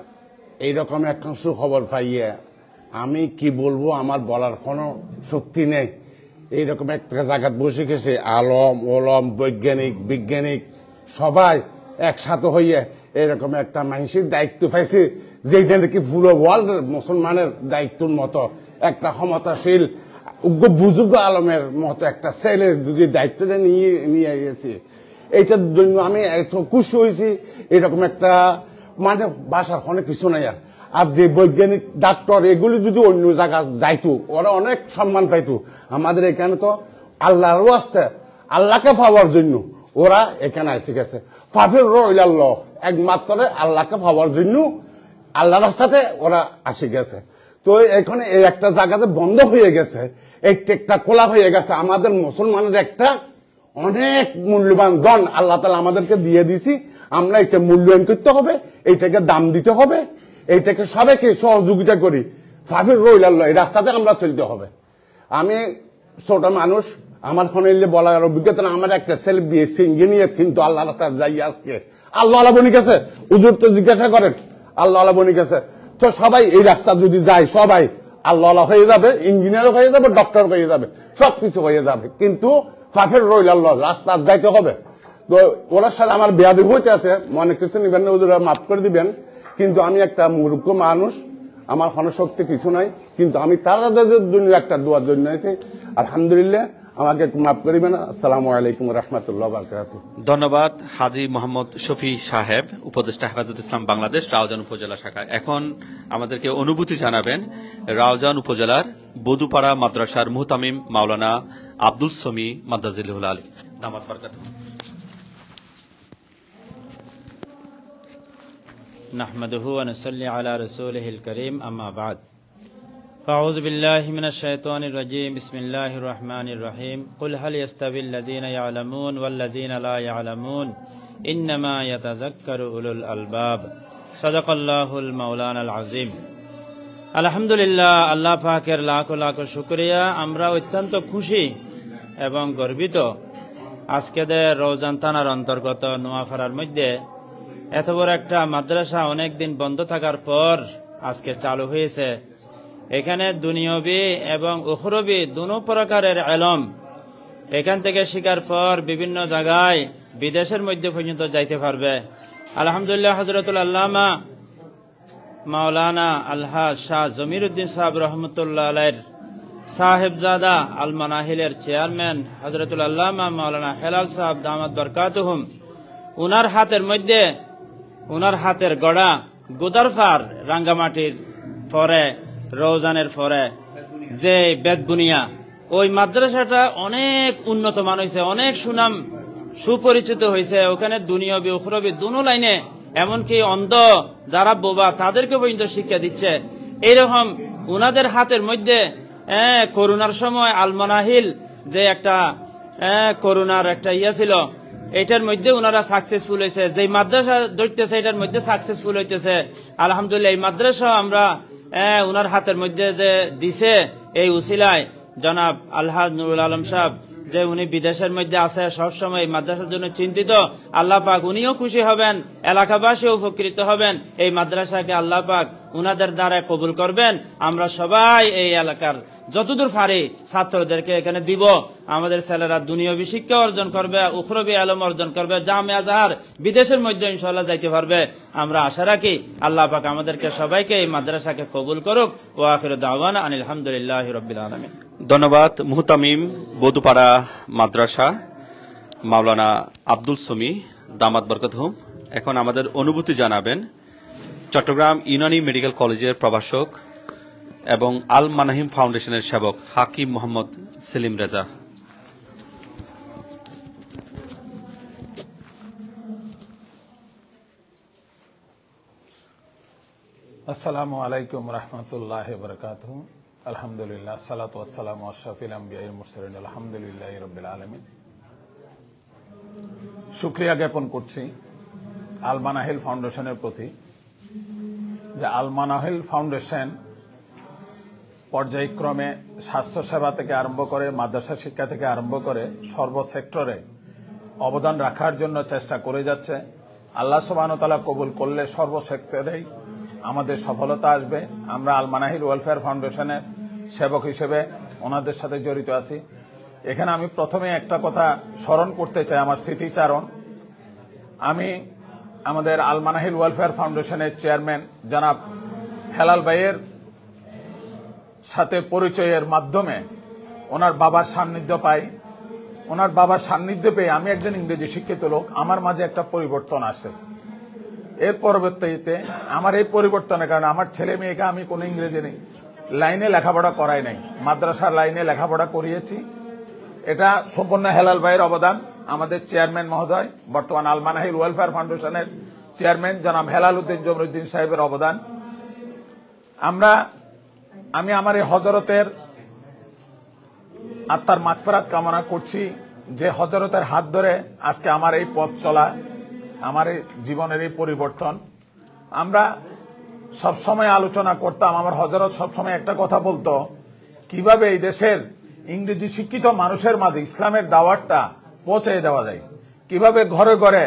এইরকম একটা সুখবর পাইয়ে আমি কি বলবো, আমার বলার কোনো শক্তি নেই। এইরকম একটা জায়গায় বসে গেছে আলম ওলম বিজ্ঞানিক সবাই একসাথে হইয়ে এরকম একটা মানুষের দায়িত্ব পাইছে, যেটা নাকি পুরো ওয়ার্ল্ডের মুসলমানের দায়িত্বের মতো একটা ক্ষমতাশীল বুজুর্গ আলমের মতো একটা ছেলে যদি দায়িত্বটা নিয়ে গেছে, এইটার জন্য আমি এত খুশি হয়েছি। এরকম একটা মানে বাসার অনেক কিছু নাই। আর যে বৈজ্ঞানিক ডাক্তার এগুলি যদি অন্য জায়গায় যাইতো, ওরা অনেক সম্মান পাইতো। আমাদের এখানে তো আল্লাহর ওয়াস্তে, আল্লাহকে পাওয়ার জন্য ওরা এখানে এসে গেছে। পাফির রইলাল্লাহ, একমাত্র আল্লাহকে পাওয়ার জন্য আল্লাহর রাস্তাতে ওরা আসে গেছে। তো এখানে এই একটা জায়গাতে বন্ধ হয়ে গেছে, একটা খোলা হয়ে গেছে। আমাদের মুসলমানের একটা অনেক মূল্যবান ধন আল্লাহ তাআলা আমাদেরকে দিয়ে দিয়েছি, আমরা এটা মূল্যায়ন করতে হবে, এইটাকে দাম দিতে হবে, এইটাকে সবাইকে সহযোগিতা করি। ফাফির রইলাল্লাহ, এই রাস্তাতে আমরা চলতে হবে। আমি ছোট মানুষ, আমার ফোনে বলার অভিজ্ঞতা না। আমার একটা ছেলে বিএসসি ইঞ্জিনিয়ার, কিন্তু আল্লাহ রাস্তায় যাই আজকে আল্লাহ বনি গেছে। হুজুর তো জিজ্ঞাসা করেন, আল্লাহ বনি গেছে। তো সবাই এই রাস্তা যদি যায়, সবাই আল্লাহ হয়ে যাবে, ইঞ্জিনিয়ার হয়ে যাবে, ডক্টর হয়ে যাবে, সবকিছু হয়ে যাবে। কিন্তু ফাফির রইলাল্লাহ, রাস্তা যাইতে হবে। তো ওনার সাথে আমার বেয়াদবি হইতে আছে, মনে কিছু নিবেন না, হুজুর মাফ করে দিবেন। কিন্তু আমি একটা মূর্খ মানুষ, আমার কোনো শক্তি কিছু নাই, কিন্তু আমি তাদের জন্য একটা দোয়ার জন্য আছি। আলহামদুলিল্লাহ, আমাকে মাফ করিবেন। আসসালামু আলাইকুম ওয়া রাহমাতুল্লাহি ওয়া বারাকাতুহু। ধন্যবাদ হাজী মোহাম্মদ শফি সাহেব, উপদেষ্টা হেফাজত ইসলাম বাংলাদেশ রাউজান উপজেলা শাখা। এখন আমাদেরকে অনুভূতি জানাবেন রাউজান উপজেলার বদুপাড়া মাদ্রাসার মুহতামিম মাওলানা আব্দুল সমী মাদ্দাজিলুল আলী দামাত বরকাতুহু। নাহমাদুহু ওয়া নুসাল্লি আলা রাসূলিহিল কারীম, আম্মা বা'দ। আউযু বিল্লাহি মিনাশ শাইতানির রাজীম, বিসমিল্লাহির রহমানির রহিম। কুল হাল ইয়াস্তাবিল লাযীনা ইয়ালামুন ওয়াল লাযীনা লা ইয়ালামুন ইন্নামা ইয়াতাযাক্কারু উলুল আলবাব। সাদাকাল্লাহুল মাওলানাল আযীম। আলহামদুলিল্লাহ, আল্লাহ পাকের লাখো লাখো শুকরিয়া। আমরা অত্যন্ত খুশি এবং গর্বিত আজকে রওজান থানার অন্তর্গত নোয়াপাড়ার মধ্যে এত বড় একটা মাদ্রাসা অনেকদিন বন্ধ থাকার পর আজকে চালু হয়েছে। এখানে দুনিয়াবি এবং উখরবি দুনো প্রকারের ইলম এখান থেকে শিকার পর বিভিন্ন জায়গায় বিদেশের মধ্যে পর্যন্ত যাইতে পারবে। আলহামদুলিল্লাহ, হযরতুল আল্লামা মাওলানা আলহাজ শাহ জমিরউদ্দিন সাহেব রহমতুল্লাহ আলাইহির সাহেবজাদা আল মানাহিলের চেয়ারম্যান হযরতুল আল্লামা মাওলানা হেলাল সাহেব দামাত বরকাতুহুম, উনার হাতের মধ্যে, উনার হাতের গড়া গোদারফার রাঙ্গামাটির পরে রওজানের পরে যে বেদবুনিয়া, ওই মাদ্রাসাটা অনেক উন্নত মান হয়েছে, অনেক সুনাম সুপরিচিত হয়েছে। ওখানে দুনিয়াবি উখরবি দুনো লাইনে, এমনকি অন্ধ যারা বোবা তাদেরকে পর্যন্ত শিক্ষা দিচ্ছে। এইরকম উনাদের হাতের মধ্যে করোনার সময় আল মানাহিল যে একটা করোনার একটা ছিল, এটার মধ্যে উনারা সাকসেসফুল হয়েছে। যে মাদ্রাসা ধরতেছে এটার মধ্যে সাকসেসফুল হইতেছে। আলহামদুলিল্লাহ, এই মাদ্রাসা আমরা উনার হাতের মধ্যে যে দিছে, এই উসিলায় জনাব আলহাজ নুরুল আলম সাহেব যে উনি বিদেশের মধ্যে আছে, সবসময় মাদ্রাসার জন্য চিন্তিত। আল্লাহ পাক উনিও খুশি হবেন, এলাকাবাসীও উপকৃত হবেন। এই মাদ্রাসাকে আল্লাহ পাক উনাদের দ্বারা কবুল করবেন। আমরা সবাই এই এলাকার যতদূর পারি ছাত্রদেরকে এখানে দিব। আমাদের ছেলেরা দুনিয়াবী শিক্ষা অর্জন করবে, উখরবি আলম অর্জন করবে, জামিয়া আজহার বিদেশের মধ্যে ইনশাআল্লাহ যাইতে পারবে। আমরা আশা রাখি আল্লাহ পাক আমাদেরকে সবাইকে এই মাদ্রাসাকে কবুল করুক। ওয়া আখিরু দাওয়ানা আনিল হামদুলিল্লাহি রাব্বিল আলামিন। ধন্যবাদ মুহতামিম বদুপাড়া মাদ্রাসা মাওলানা আব্দুল সমি দামাত বরকতহুম। এখন আমাদের অনুভূতি জানাবেন চট্টগ্রাম ইউনানি মেডিকেল কলেজের প্রভাষক এবং আল মানাহিম ফাউন্ডেশনের সেবক হাকিম মোহাম্মদ সেলিম রেজা। আসসালামু আলাইকুম রহমতুল্লাহি ওয়া বারাকাতুহু। আলহামদুলিল্লাহ, সালাতু ওয়াসসালামু আশরাফিল আমবিয়া ওয়াল মুরসালিন, আলহামদুলিল্লাহি রাব্বিল আলামিন। শুকরিয়া জ্ঞাপন করছি আল মানাহিল ফাউন্ডেশনের প্রতি, যে আল মানাহিল ফাউন্ডেশন পর্যায়ক্রমে স্বাস্থ্য সেবা থেকে আরম্ভ করে, মাদ্রাসা শিক্ষা থেকে আরম্ভ করে সর্ব সেক্টরে অবদান রাখার জন্য চেষ্টা করে যাচ্ছে। আল্লাহ সুবহানাহু ওয়া তাআলা কবুল করলে সর্ব সেক্টরেই আমাদের সফলতা আসবে। আমরা আল মানাহিল ওয়েলফেয়ার ফাউন্ডেশনের সেবক হিসেবে ওনাদের সাথে জড়িত আছি। এখানে আমি প্রথমে একটা কথা স্মরণ করতে চাই, আমার স্মৃতিচারণ। আমি আমাদের আল মানাহিল ওয়েলফেয়ার ফাউন্ডেশনের চেয়ারম্যান জনাব হেলাল ভাইয়ের সাথে পরিচয়ের মাধ্যমে ওনার বাবার সান্নিধ্য পাই। ওনার বাবার সান্নিধ্য পেয়ে আমি একজন ইংরেজি শিক্ষিত লোক, আমার মাঝে একটা পরিবর্তন আসে। এর পরবর্তীতে আমার এই পরিবর্তনের কারণে আমার ছেলে মেয়েকে আমি কোনো ইংরেজি লাইনে লেখাপড়া করাই নাই, মাদ্রাসার লাইনে লেখাপড়া করিয়েছি। এটা সম্পূর্ণ হেলাল ভাইয়ের অবদান। আমাদের চেয়ারম্যান মহোদয়, বর্তমান আল মানাহিল ওয়েলফেয়ার ফাউন্ডেশনের চেয়ারম্যান জনাব হেলাল উদ্দিন জমিরউদ্দিন সাহেবের অবদান। আমি আমার এই হযরতের আত্মার মাগফিরাত কামনা করছি, যে হযরতের হাত ধরে আজকে আমার এই পথ চলা, আমার এই জীবনের এই পরিবর্তন। আমরা সবসময় আলোচনা করতাম, আমার হযরত সবসময় একটা কথা বলতো, কিভাবে এই দেশের ইংরেজি শিক্ষিত মানুষের মাঝে ইসলামের দাওয়াতটা পৌঁছে দেওয়া যায়, কিভাবে ঘরে ঘরে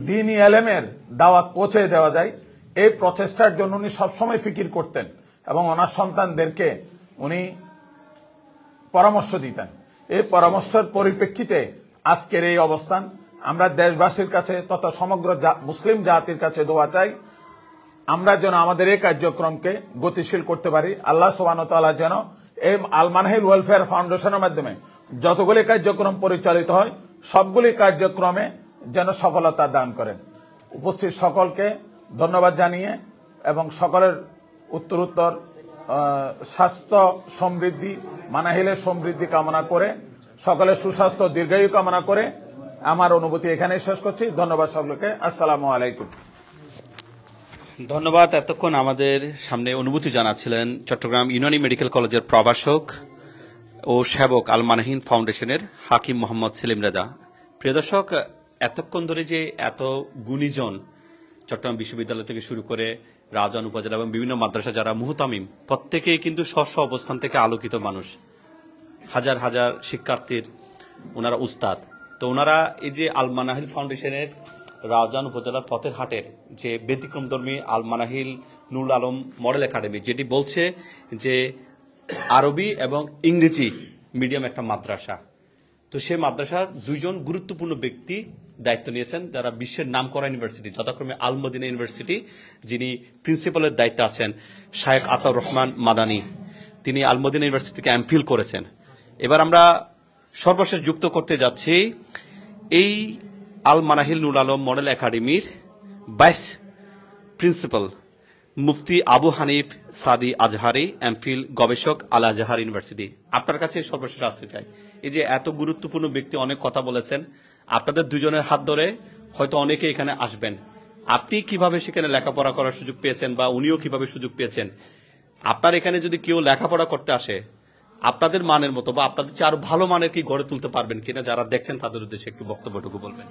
দ্বীনি ইলমের দাওয়াত পৌঁছে দেওয়া যায়। এই প্রচেষ্টার জন্য উনি সবসময় ফিকির করতেন এবং ওনার সন্তানদেরকে উনি পরামর্শ দিতেন। এই পরামর্শের পরিপ্রেক্ষিতে আজকের এই অবস্থান। আমরা দেশবাসীর কাছে তথা সমগ্র মুসলিম জাতির কাছে দোয়া চাই, আমরা যেন আমাদের এই কার্যক্রমকে গতিশীল করতে পারি। আল্লাহ সুবহানাহু ওয়া তাআলা যেন এই আল মানাহিল ওয়েলফেয়ার ফাউন্ডেশনের মাধ্যমে যতগুলি কার্যক্রম পরিচালিত হয় সবগুলি কার্যক্রমে যেন সফলতা দান করেন। উপস্থিত সকলকে ধন্যবাদ জানিয়ে এবং সকলের উত্তরোত্তর স্বাস্থ্য সমৃদ্ধি, মানাহিলের সমৃদ্ধি কামনা করে, সকলের সুস্বাস্থ্য দীর্ঘায়ু কামনা করে আমার অনুভূতি এখানে শেষ করছি। ধন্যবাদ সকলকে। আসসালামু আলাইকুম। ধন্যবাদ। এতক্ষণ আমাদের সামনে অনুভূতি জানাচ্ছিলেন চট্টগ্রাম ইউনানি মেডিকেল কলেজের প্রভাষক ও সেবক আল মানাহিল ফাউন্ডেশনের হাকিম মোহাম্মদ সেলিম রেজা। প্রিয় দর্শক, এতক্ষণ ধরে যে এত গুণীজন চট্টগ্রাম বিশ্ববিদ্যালয় থেকে শুরু করে রাউজান উপজেলা এবং বিভিন্ন মাদ্রাসা যারা মুহতামিম, প্রত্যেকেই কিন্তু স্ব অবস্থান থেকে আলোকিত মানুষ, হাজার হাজার শিক্ষার্থীর ওনারা উস্তাদ। তো ওনারা এই যে আল মানাহিল ফাউন্ডেশনের রাউজান উপজেলার পথের হাটের যে ব্যতিক্রমধর্মী আল মানাহিল নুরুল আলম মডেল একাডেমি, যেটি বলছে যে আরবি এবং ইংরেজি মিডিয়াম একটা মাদ্রাসা, তো সে মাদ্রাসার দুইজন গুরুত্বপূর্ণ ব্যক্তি দায়িত্ব নিয়েছেন, যারা বিশ্বের নামকরা ইউনিভার্সিটি, যথাক্রমে আল মদিনা ইউনিভার্সিটি, যিনি প্রিন্সিপালের দায়িত্বে আছেন শায়েখ আতাউর রহমান মাদানী, তিনি আল মদিনা ইউনিভার্সিটি থেকে এমফিল করেছেন। এবার আমরা সর্বশেষ যুক্ত করতে যাচ্ছি এই আল মানাহিল নুরুল আলম মডেল একাডেমির ভাইস প্রিন্সিপাল মুফতি আবু হানিফ সাদি আজহারি, এমফিল গবেষক আল আজহার ইউনিভার্সিটি। আপনার কাছে সর্বশেষ আসতে চাই, এই যে এত গুরুত্বপূর্ণ ব্যক্তি অনেক কথা বলেছেন, আপনাদের দুজনের হাত ধরে হয়তো অনেকে এখানে আসবেন, আপনি কিভাবে সেখানে লেখাপড়া করার সুযোগ পেয়েছেন বা উনিও কিভাবে সুযোগ পেয়েছেন? আপনার এখানে যদি কেউ লেখাপড়া করতে আসে আপনাদের মানের মতো বা আপনাদের চেয়ে আরো ভালো মানের কি গড়ে তুলতে পারবেন কিনা, যারা দেখছেন তাদের উদ্দেশ্যে একটু বক্তব্যটুকু বলবেন।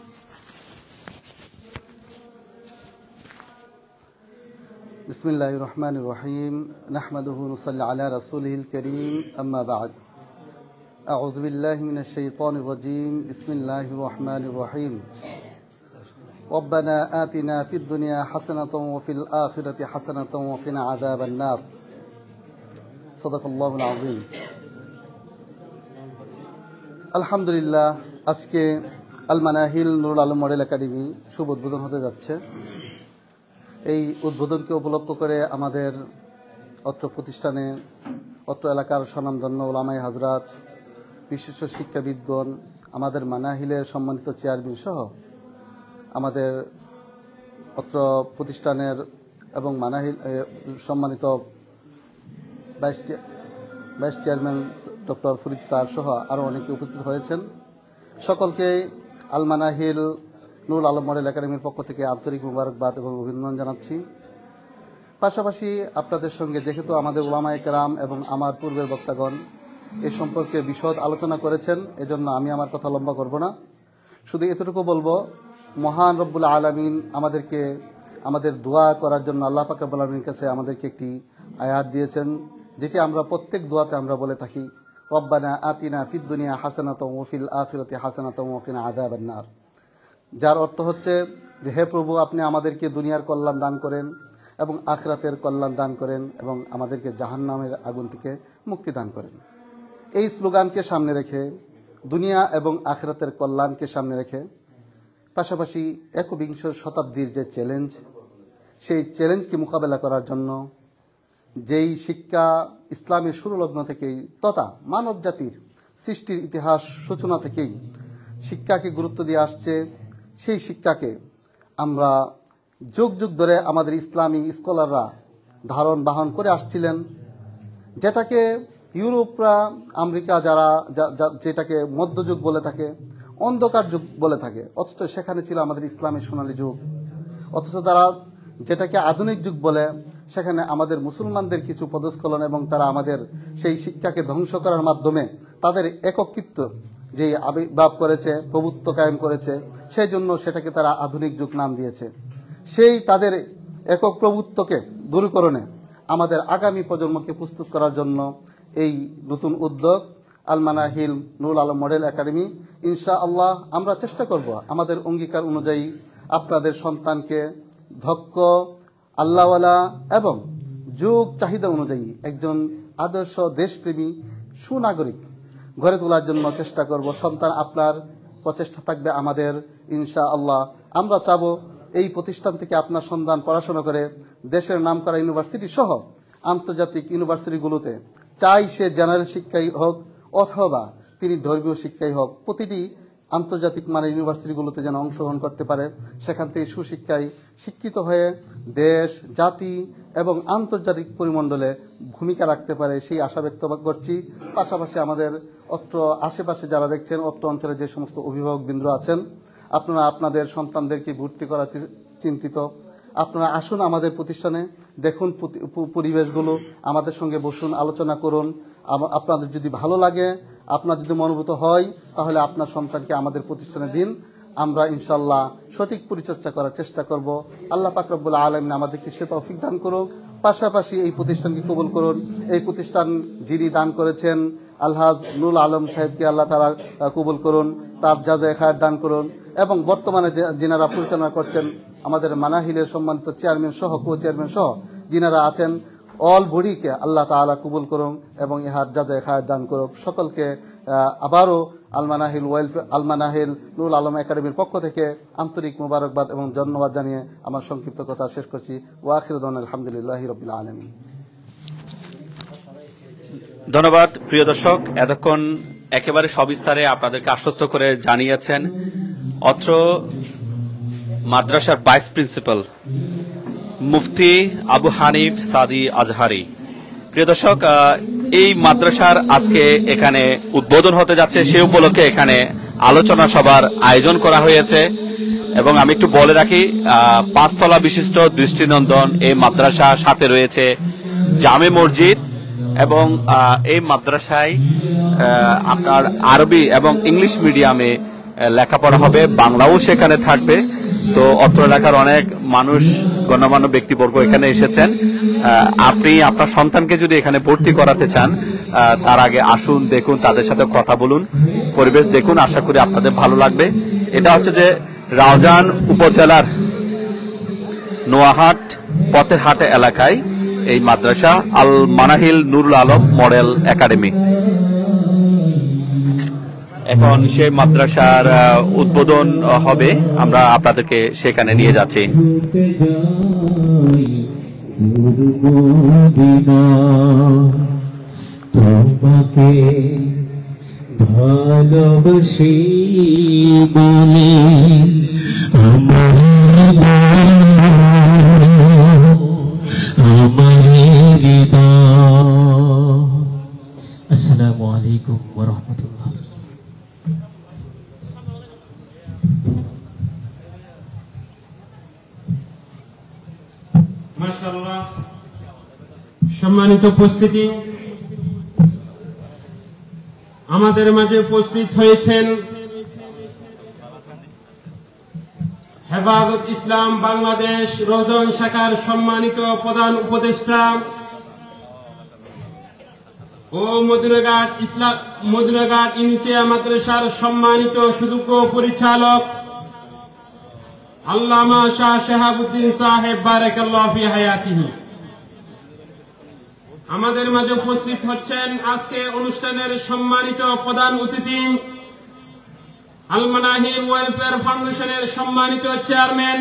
বিসমিল্লাহির রহমানির রহিম, নাহমাদুহু নুসাল্লি আলা রাসূলিহিল কারীম, আম্মা বা'দ। আউযু বিল্লাহি মিনাশ শাইতানির রাজীম, বিসমিল্লাহির রহমানির রহিম। রব্বানা আতিনা ফিদ দুনিয়া হাসানাতাও ওয়া ফিল আখিরাতি হাসানাতাও ওয়া কিনা আযাবান নার। সাদাকাল্লাহুল আযীম। আলহামদুলিল্লাহ, আজকে আল মানাহিল নুরুল আলম মডেল একাডেমি শুভ উদ্বোধন হতে যাচ্ছে। এই উদ্বোধনকে উপলক্ষ করে আমাদের অত্র প্রতিষ্ঠানে, অত্র এলাকার স্বনামধন্য ওলামায়ে হাজরাত, বিশিষ্ট শিক্ষাবিদগণ, আমাদের মানাহিলের সম্মানিত চেয়ারম্যান সহ আমাদের অত্র প্রতিষ্ঠানের এবং মানাহিল সম্মানিত vice chairman doctor Farid sir সহ আরও অনেকে উপস্থিত হয়েছেন। সকলকে আল মানাহিল নুরুল আলম মডেল একাডেমির পক্ষ থেকে আন্তরিক মুবারকবাদ এবং অভিনন্দন জানাচ্ছি। পাশাপাশি আপনাদের সঙ্গে যেহেতু আমাদের উলামায়ে কেরাম এবং আমার পূর্বের বক্তাগণ এ সম্পর্কে বিশদ আলোচনা করেছেন, এজন্য আমি আমার কথা লম্বা করব না, শুধু এতটুকু বলবো, মহান রব্বুল আলামিন আমাদেরকে আমাদের দোয়া করার জন্য আল্লাহ পাক রব্বুল আলামিনের কাছে আমাদেরকে একটি আয়াত দিয়েছেন, যেটি আমরা প্রত্যেক দোয়াতে আমরা বলে থাকি, রব্বানা আতিনা ফিদ দুনিয়া হাসানাতাও ওয়া ফিল আখিরাতি হাসানাতাও ওয়া কিনা আযাবান নার। যার অর্থ হচ্ছে যে হে প্রভু, আপনি আমাদেরকে দুনিয়ার কল্যাণ দান করেন এবং আখিরাতের কল্যাণ দান করেন এবং আমাদেরকে জাহান্নামের আগুন থেকে মুক্তি দান করেন। এই স্লোগানকে সামনে রেখে, দুনিয়া এবং আখিরাতের কল্যাণকে সামনে রেখে, পাশাপাশি একবিংশ শতাব্দীর যে চ্যালেঞ্জ, সেই চ্যালেঞ্জকে মোকাবেলা করার জন্য যেই শিক্ষা ইসলামের শুরুলগ্ন থেকেই তথা মানব জাতির সৃষ্টির ইতিহাস সূচনা থেকেই শিক্ষাকে গুরুত্ব দিয়ে আসছে, সেই শিক্ষাকে আমরা যুগ যুগ ধরে আমাদের ইসলামী স্কলাররা ধারণ বাহন করে আসছিলেন, যেটাকে ইউরোপরা, আমেরিকা যারা যেটাকে মধ্যযুগ বলে থাকে, অন্ধকার যুগ বলে থাকে, অথচ সেখানে ছিল আমাদের ইসলামের সোনালী যুগ। অথচ তারা যেটাকে আধুনিক যুগ বলে, সেখানে আমাদের মুসলমানদের কিছু পদস্খলন এবং তারা আমাদের সেই শিক্ষাকে ধ্বংস করার মাধ্যমে তাদের একত্রিত্ব যেই আবির্ভাব করেছে, প্রভুত্ব কায়েম করেছে, সেই জন্য সেটাকে তারা আধুনিক যুগ নাম দিয়েছে। সেই তাদের একক প্রভুত্বকে দূরীকরণে আমাদের আগামী প্রজন্মকে প্রস্তুত করার জন্য এই নতুন উদ্যোগ আল মানাহিল নুরুল আলম মডেল একাডেমি। ইনশাআল্লাহ আমরা চেষ্টা করব আমাদের অঙ্গীকার অনুযায়ী আপনাদের সন্তানকে দক্ষ, আল্লাহওয়ালা এবং যুগ চাহিদা অনুযায়ী একজন আদর্শ দেশপ্রেমী সুনাগরিক গড়ে তোলার জন্য চেষ্টা করব। সন্তান আপনার, প্রচেষ্টা থাকবে আমাদের ইনশাআল্লাহ। আমরা চাব এই প্রতিষ্ঠান থেকে আপনার সন্তান পড়াশোনা করে দেশের নামকরা ইউনিভার্সিটি সহ আন্তর্জাতিক ইউনিভার্সিটিগুলোতে, চাই সে জেনারেল শিক্ষাই হোক অথবা তিনি ধর্মীয় শিক্ষাই হোক, প্রতিটি আন্তর্জাতিক মানের ইউনিভার্সিটিগুলোতে যেন অংশগ্রহণ করতে পারে, সেখান থেকে সুশিক্ষায় শিক্ষিত হয়ে দেশ, জাতি এবং আন্তর্জাতিক পরিমণ্ডলে ভূমিকা রাখতে পারে, সেই আশা ব্যক্ত করছি। পাশাপাশি আমাদের অত্র আশেপাশে যারা দেখছেন, অত্র অঞ্চলে যে সমস্ত অভিভাবকবৃন্দ আছেন, আপনারা আপনাদের সন্তানদেরকে ভর্তি করা চিন্তিত, আপনারা আসুন আমাদের প্রতিষ্ঠানে, দেখুন পরিবেশগুলো, আমাদের সঙ্গে বসুন, আলোচনা করুন। আপনাদের যদি ভালো লাগে, আপনার যদি মনোভূত হয়, তাহলে আপনার সন্তানকে আমাদের প্রতিষ্ঠানে দিন। আমরা ইনশাল্লাহ সঠিক পরিচর্যা করার চেষ্টা করব। আল্লাহ পাক রব্বুল আলামিন আমাদেরকে সে তৌফিক দান করুক। পাশাপাশি এই প্রতিষ্ঠানকে কবুল করুন। এই প্রতিষ্ঠান যিনি দান করেছেন আলহাজ নুরুল আলম সাহেবকে আল্লাহ তাআলা কবুল করুন, তার জাযায়ে খায়ের দান করুন। এবং বর্তমানে যিনারা পরিচালনা করছেন আমাদের মানাহিলের সম্মানিত চেয়ারম্যান সহ কো চেয়ারম্যান সহ যিনারা আছেন, অল বডিকে আল্লাহ তাআলা কবুল করুন এবং ইহার জাযায়ে খায়ের দান করুক। সকলকে আবারও আলমানাহিল নুরুল আলম একাডেমির পক্ষ থেকে আন্তরিক মোবারকবাদ এবং ধন্যবাদ জানিয়ে আমার সংক্ষিপ্ত কথা শেষ করছি। ওয়া আখিরু দাওয়ানা আলহামদুলিল্লাহি রাব্বিল আলামিন। ধন্যবাদ। প্রিয় দর্শক, এতক্ষণ একেবারে সবিস্তারে আপনাদেরকে আশ্বস্ত করে জানিয়েছেন অত্র মাদ্রাসার ভাইস প্রিন্সিপাল মুফতি আবু হানিফ সাদি আজহারি। প্রিয় দর্শক, এই মাদ্রাসার আজকে এখানে উদ্বোধন হতে যাচ্ছে, সে উপলক্ষে এখানে আলোচনা সভার আয়োজন করা হয়েছে। এবং আমি একটু বলে রাখি, 5 তলা বিশিষ্ট দৃষ্টিনন্দন এই মাদ্রাসা, সাথে রয়েছে জামে মসজিদ এবং এই মাদ্রাসায় আপনার আরবি এবং ইংলিশ মিডিয়ামে লেখাপড়া হবে, বাংলাও সেখানে থাকবে। তো অত্র এলাকার অনেক মানুষ, গণ্যমান্য ব্যক্তিবর্গ এখানে এসেছেন। আপনি আপনার সন্তানকে যদি এখানে ভর্তি করাতে চান, তার আগে আসুন, দেখুন, তাদের সাথে কথা বলুন, পরিবেশ দেখুন, আশা করি আপনাদের ভালো লাগবে। এটা হচ্ছে যে রাউজান উপজেলার নোয়াহাট পথের হাটে এলাকায় এই মাদ্রাসা আল মানাহিল নুরুল আলম মডেল একাডেমি। এখন সেই মাদ্রাসার উদ্বোধন হবে, আমরা আপনাদেরকে সেখানে নিয়ে যাচ্ছি। তোমাকে ভালোবাসি বলে আমার হৃদয়। আসসালামু আলাইকুম ওয়া রাহমাতুল্লাহ। মাশাআল্লাহ। সম্মানিত উপস্থিতি, আমাদের মাঝে উপস্থিত হয়েছেন হেফাজত ইসলাম বাংলাদেশ রওজন শাখার সম্মানিত প্রধান উপদেষ্টা ও মদিনাঘাট ইনসিয়া মাদ্রাসার সম্মানিত সুযোগ্য পরিচালক আল্লামা শাহ শাহাবুদ্দিন সাহেব বারাকাল্লাহু ফি হায়াতিহি। আমাদের মাঝে উপস্থিত হচ্ছেন আজকে অনুষ্ঠানের সম্মানিত প্রধান অতিথি আল মানাহিল ওয়েলফেয়ার ফাউন্ডেশনের সম্মানিত চেয়ারম্যান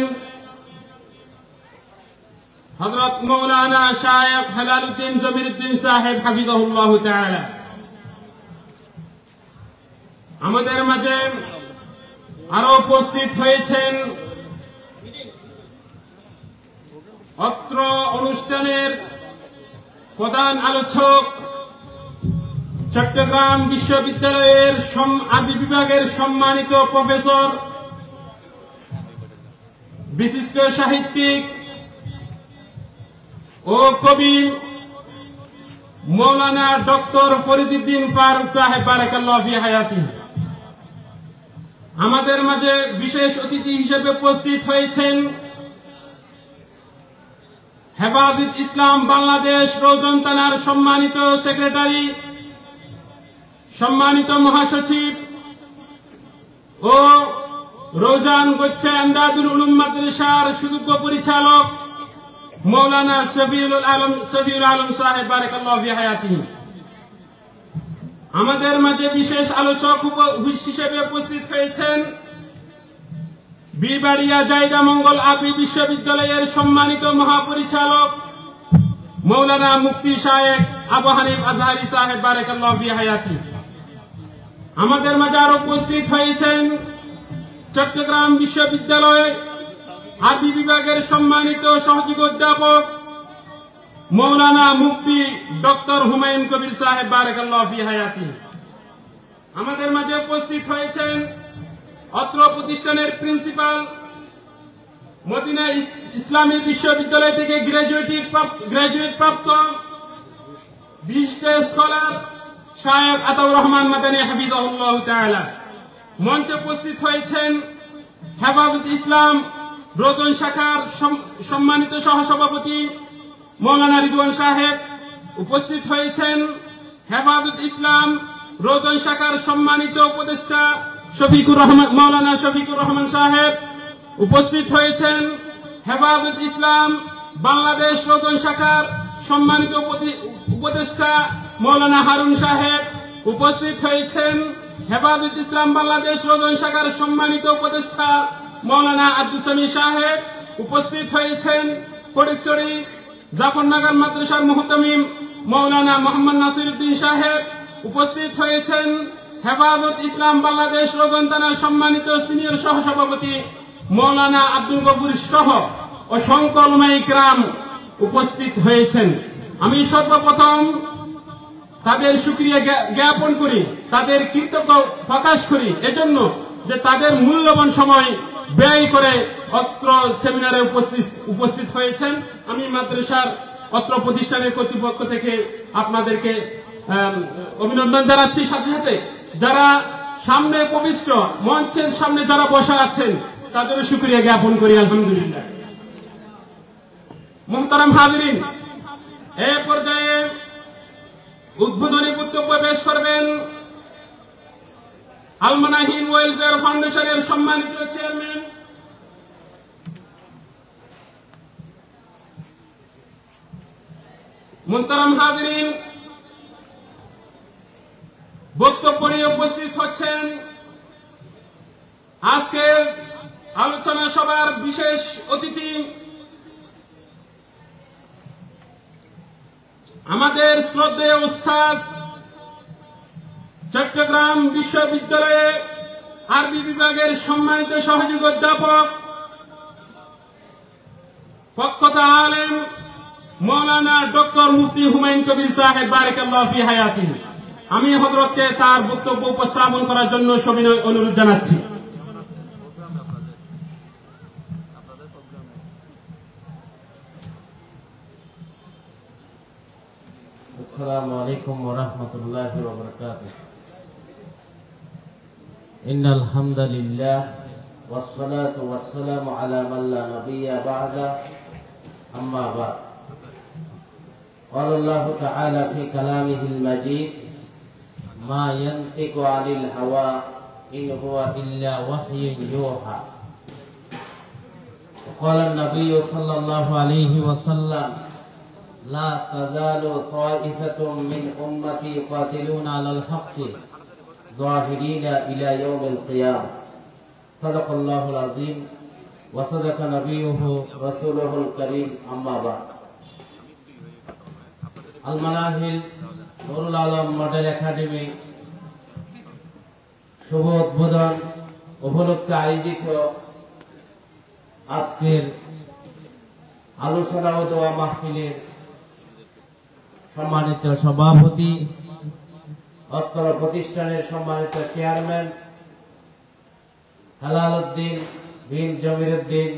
হযরত মাওলানা শায়েখ হেলালুদ্দিন জমিরুদ্দিন সাহেব হাফিজাহুল্লাহ তাআলা। আমাদের মাঝে আরো উপস্থিত হয়েছেন অত্র অনুষ্ঠানের প্রধান আলোচক চট্টগ্রাম বিশ্ববিদ্যালয়ের আরবি বিভাগের সম্মানিত প্রফেসর, বিশিষ্ট সাহিত্যিক ও কবি মৌলানা ডক্টর ফরিদউদ্দিন ফারুক সাহেব বারাকাল্লাহু ফি হায়াতিহি। আমাদের মাঝে বিশেষ অতিথি হিসেবে উপস্থিত হয়েছেন হেফাজত ইসলাম বাংলাদেশ রওজন থানার সম্মানিত সেক্রেটারি, সম্মানিত মহাসচিব ও রওজান গোচ্ছা এমদাদুল উলুম মাদ্রাসার সুযোগ্য পরিচালক মৌলানা শফিউল আলম সাহেব বারাকাল্লাহু ফি হায়াতিহি। আমাদের মাঝে বিশেষ আলোচক হিসেবে উপস্থিত হয়েছেন বিবাড়িয়া জায়দা মঙ্গল আরবি বিশ্ববিদ্যালয়ের সম্মানিত মহাপরিচালক মৌলানা মুফতি শায়েখ আবু হানিফ আজহারি সাহেব বারাকাল্লাহু ফি হায়াতিহি। আমাদের মাঝে আরো উপস্থিত হয়েছেন চট্টগ্রাম বিশ্ববিদ্যালয় আরবি বিভাগের সম্মানিত সহযোগী অধ্যাপক মৌলানা মুফতি ডক্টর হুমায়ুন কবির সাহেব বারাকাল্লাহু ফি হায়াতিহি। আমাদের মাঝে উপস্থিত হয়েছেন অত্র প্রতিষ্ঠানের প্রিন্সিপাল, মদিনা ইসলামী বিশ্ববিদ্যালয় থেকে গ্রাজুয়েট প্রাপ্ত বিশিষ্ট স্কলার শায়েখ আতাউর রহমান মাদানী হাফিজাহুল্লাহ তাআলা। মঞ্চে উপস্থিত হয়েছেন হেফাজত ইসলাম রোজন শাখার সম্মানিত সহসভাপতি মৌলানা রিদওয়ান সাহেব উপস্থিত হয়েছেন। হেফাজত ইসলাম রোজন শাখার সম্মানিত উপদেষ্টা মৌলানা শফিকুর রহমান সাহেব উপস্থিত হয়েছেন। হেফাজত ইসলাম বাংলাদেশ রোজন শাখার সম্মানিত উপদেষ্টা মৌলানা হারুন সাহেব উপস্থিত হয়েছেন। হেফাজত ইসলাম বাংলাদেশ রোজন শাখার সম্মানিত উপদেষ্টা মৌলানা আব্দুল সামি সাহেব উপস্থিত হয়েছেন। ফটিকছড়ি জাফরনগর মাদ্রাসার মুহতামিম মৌলানা মোহাম্মদ নাসিরউদ্দিন সাহেব উপস্থিত হয়েছেন। হেফাজত ইসলাম বাংলাদেশ রোজন থানার সম্মানিত সিনিয়র সহসভাপতি মৌলানা আব্দুল গফুর সহ অসংখ্য উলামায়ে কিরাম উপস্থিত হয়েছেন। আমি সর্বপ্রথম তাদের শুকরিয়া জ্ঞাপন করি, তাদের কৃতজ্ঞ প্রকাশ করি এজন্য যে তাদের মূল্যবান সময় ব্যয় করে অত্র সেমিনারে উপস্থিত হয়েছেন। আমি মাদ্রাসার অত্র প্রতিষ্ঠানের কর্তৃপক্ষ থেকে আপনাদেরকে অভিনন্দন জানাচ্ছি। সাথে সাথে যারা সামনে প্রবিষ্ট মঞ্চের সামনে যারা বসা আছেন তাদেরও শুকরিয়া জ্ঞাপন করি। আলহামদুলিল্লাহ। মুহতারাম হাজিরিন, এ পর্যায়ে উদ্বোধনী বক্তব্য পেশ করবেন আল মানাহিল ওয়েলফেয়ার ফাউন্ডেশনের সম্মানিত চেয়ারম্যান মুহতারাম হাজিরিন, বক্তব্য নিয়ে উপস্থিত হচ্ছেন আজকের আলোচনা সভার বিশেষ অতিথি আমাদের শ্রদ্ধেয় উস্তাদ চট্টগ্রাম বিশ্ববিদ্যালয়ে আরবি বিভাগের সম্মানিত সহযোগী অধ্যাপক প্রখ্যাত আলেম মৌলানা ডক্টর মুফতি হুমায়ুন কবির সাহেব বারাকাল্লাহু ফি হায়াতিহি। আমি হযরতকে তার বক্তব্য উপস্থাপন করার জন্য সবিনয় অনুরোধ জানাচ্ছি। السلام عليكم ورحمة الله وبركاته. إن الحمد لله والصلاة والسلام على من لا نبي بعده أما بعد. قال الله تعالى في كلامه المجيد ما ينطق عن الهوى إن هو إلا وحي يوحى. وقال النبي صلى الله عليه وسلم لا تزال طائفة من أمتي يقاتلون على الحق ظاهرين إلى يوم القيامة. صدق الله العظيم وصدق نبيه رسوله الكريم. أما بعد. আল মানাহিল নুরুল আলম মডেল একাডেমি শুভ উদ্বোধন উপলক্ষে আয়োজিত আজকের আলোচনা ও দোয়া মাহফিলের সম্মানিত সভাপতি, অত্র প্রতিষ্ঠানের সম্মানিত চেয়ারম্যান হেলাল উদ্দিন বিন জমিরউদ্দিন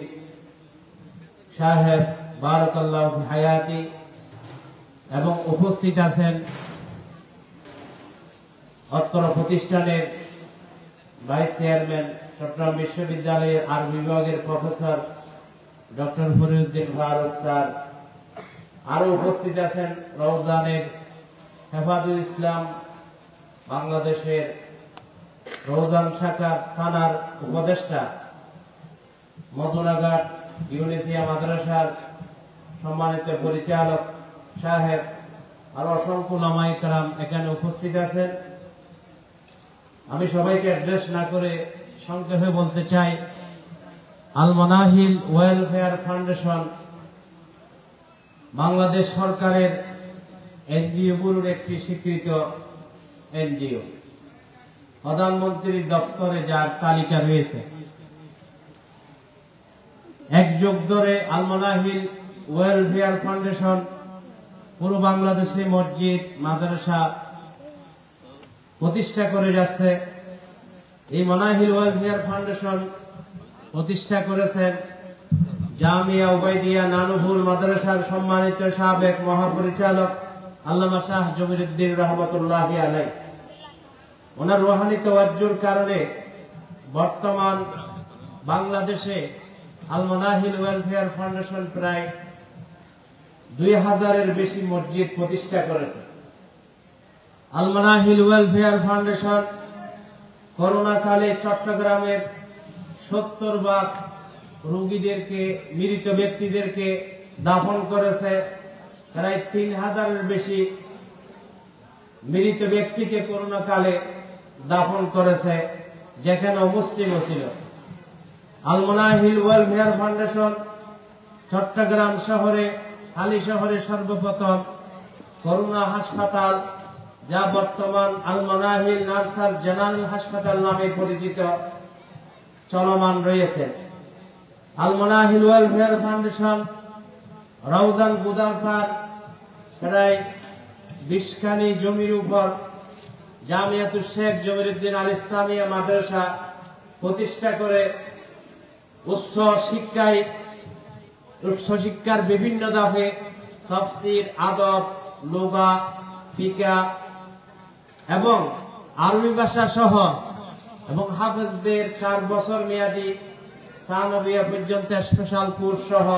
সাহেব বারাকাল্লাহু ফি হায়াতি, এবং উপস্থিত আছেন অত্র প্রতিষ্ঠানের ভাইস চেয়ারম্যান চট্টগ্রাম বিশ্ববিদ্যালয়ের আরবি বিভাগের প্রফেসর ডক্টর ফরিউদ্দিন ফারুক স্যার, আরো উপস্থিত আছেন রওজানের হেফাজুল ইসলাম বাংলাদেশের রওজান শাখার থানার উপদেষ্টা, মধুনাঘাট ইউনিসিয়া মাদ্রাসার সম্মানিত পরিচালক সাহেব, আরো অসংখ্য উলামায়ে কেরাম এখানে উপস্থিত আছেন। আমি সবাইকে অ্যাড্রেস না করে সংক্ষেপে বলতে চাই, আল মানাহিল ওয়েলফেয়ার ফাউন্ডেশন বাংলাদেশ সরকারের এনজিওগুলোর একটি স্বীকৃত এনজিও। প্রধানমন্ত্রীর দপ্তরে যার তালিকা রয়েছে। এক যুগ ধরে আল মানাহিল ওয়েলফেয়ার ফাউন্ডেশন পুরো বাংলাদেশে মসজিদ মাদ্রাসা প্রতিষ্ঠা করে যাচ্ছে। এই মানাহিল ওয়েলফেয়ার ফাউন্ডেশন প্রতিষ্ঠা করেছেন জামিয়া উবাইদিয়া নানুভুল মাদ্রাসার সম্মানিত সাবেক মহাপরিচালক আল্লামা শাহ জমিরউদ্দিন রহমতুল্লাহি আলাইহি। ওনার রুহানি তাওয়াজ্জুর কারণে বর্তমান বাংলাদেশে আল মানাহিল ওয়েলফেয়ার ফাউন্ডেশন প্রায় 2000-এর বেশি মসজিদ প্রতিষ্ঠা করেছে। আল মানাহিল ওয়েলফেয়ার ফাউন্ডেশন করোনাকালে চট্টগ্রামের 70 ভাগ রোগীদেরকে, মৃত ব্যক্তিদেরকে দাফন করেছে। প্রায় 3000-এর বেশি মৃত ব্যক্তিকে করোনাকালে দাফন করেছে, যেখানে মুসলিমও ছিল। আল মানাহিল ওয়েলফেয়ার ফাউন্ডেশন চট্টগ্রাম শহরে, হালি শহরে সর্বপ্রথম করোনা হাসপাতাল, যা বর্তমান আল মানাহিল নার্সার জেনারেল হাসপাতাল নামে পরিচিত, চলমান রয়েছে। আল মানাহিল ওয়েলফেয়ার ফাউন্ডেশন রওজান বুদারপার প্রায় 20 খানি জমির উপর জামিয়াতুল শেখ জমিরুদ্দিন আল ইসলামিয়া মাদ্রাসা প্রতিষ্ঠা করে উচ্চ শিক্ষার বিভিন্ন ধাপে তাফসীর, আদব, লুগা, ফিকহ এবং আরবি ভাষা সহ এবং হাফেজদের 4 বছর মেয়াদী সানবিয়া পর্যন্ত স্পেশাল কোর্স সহ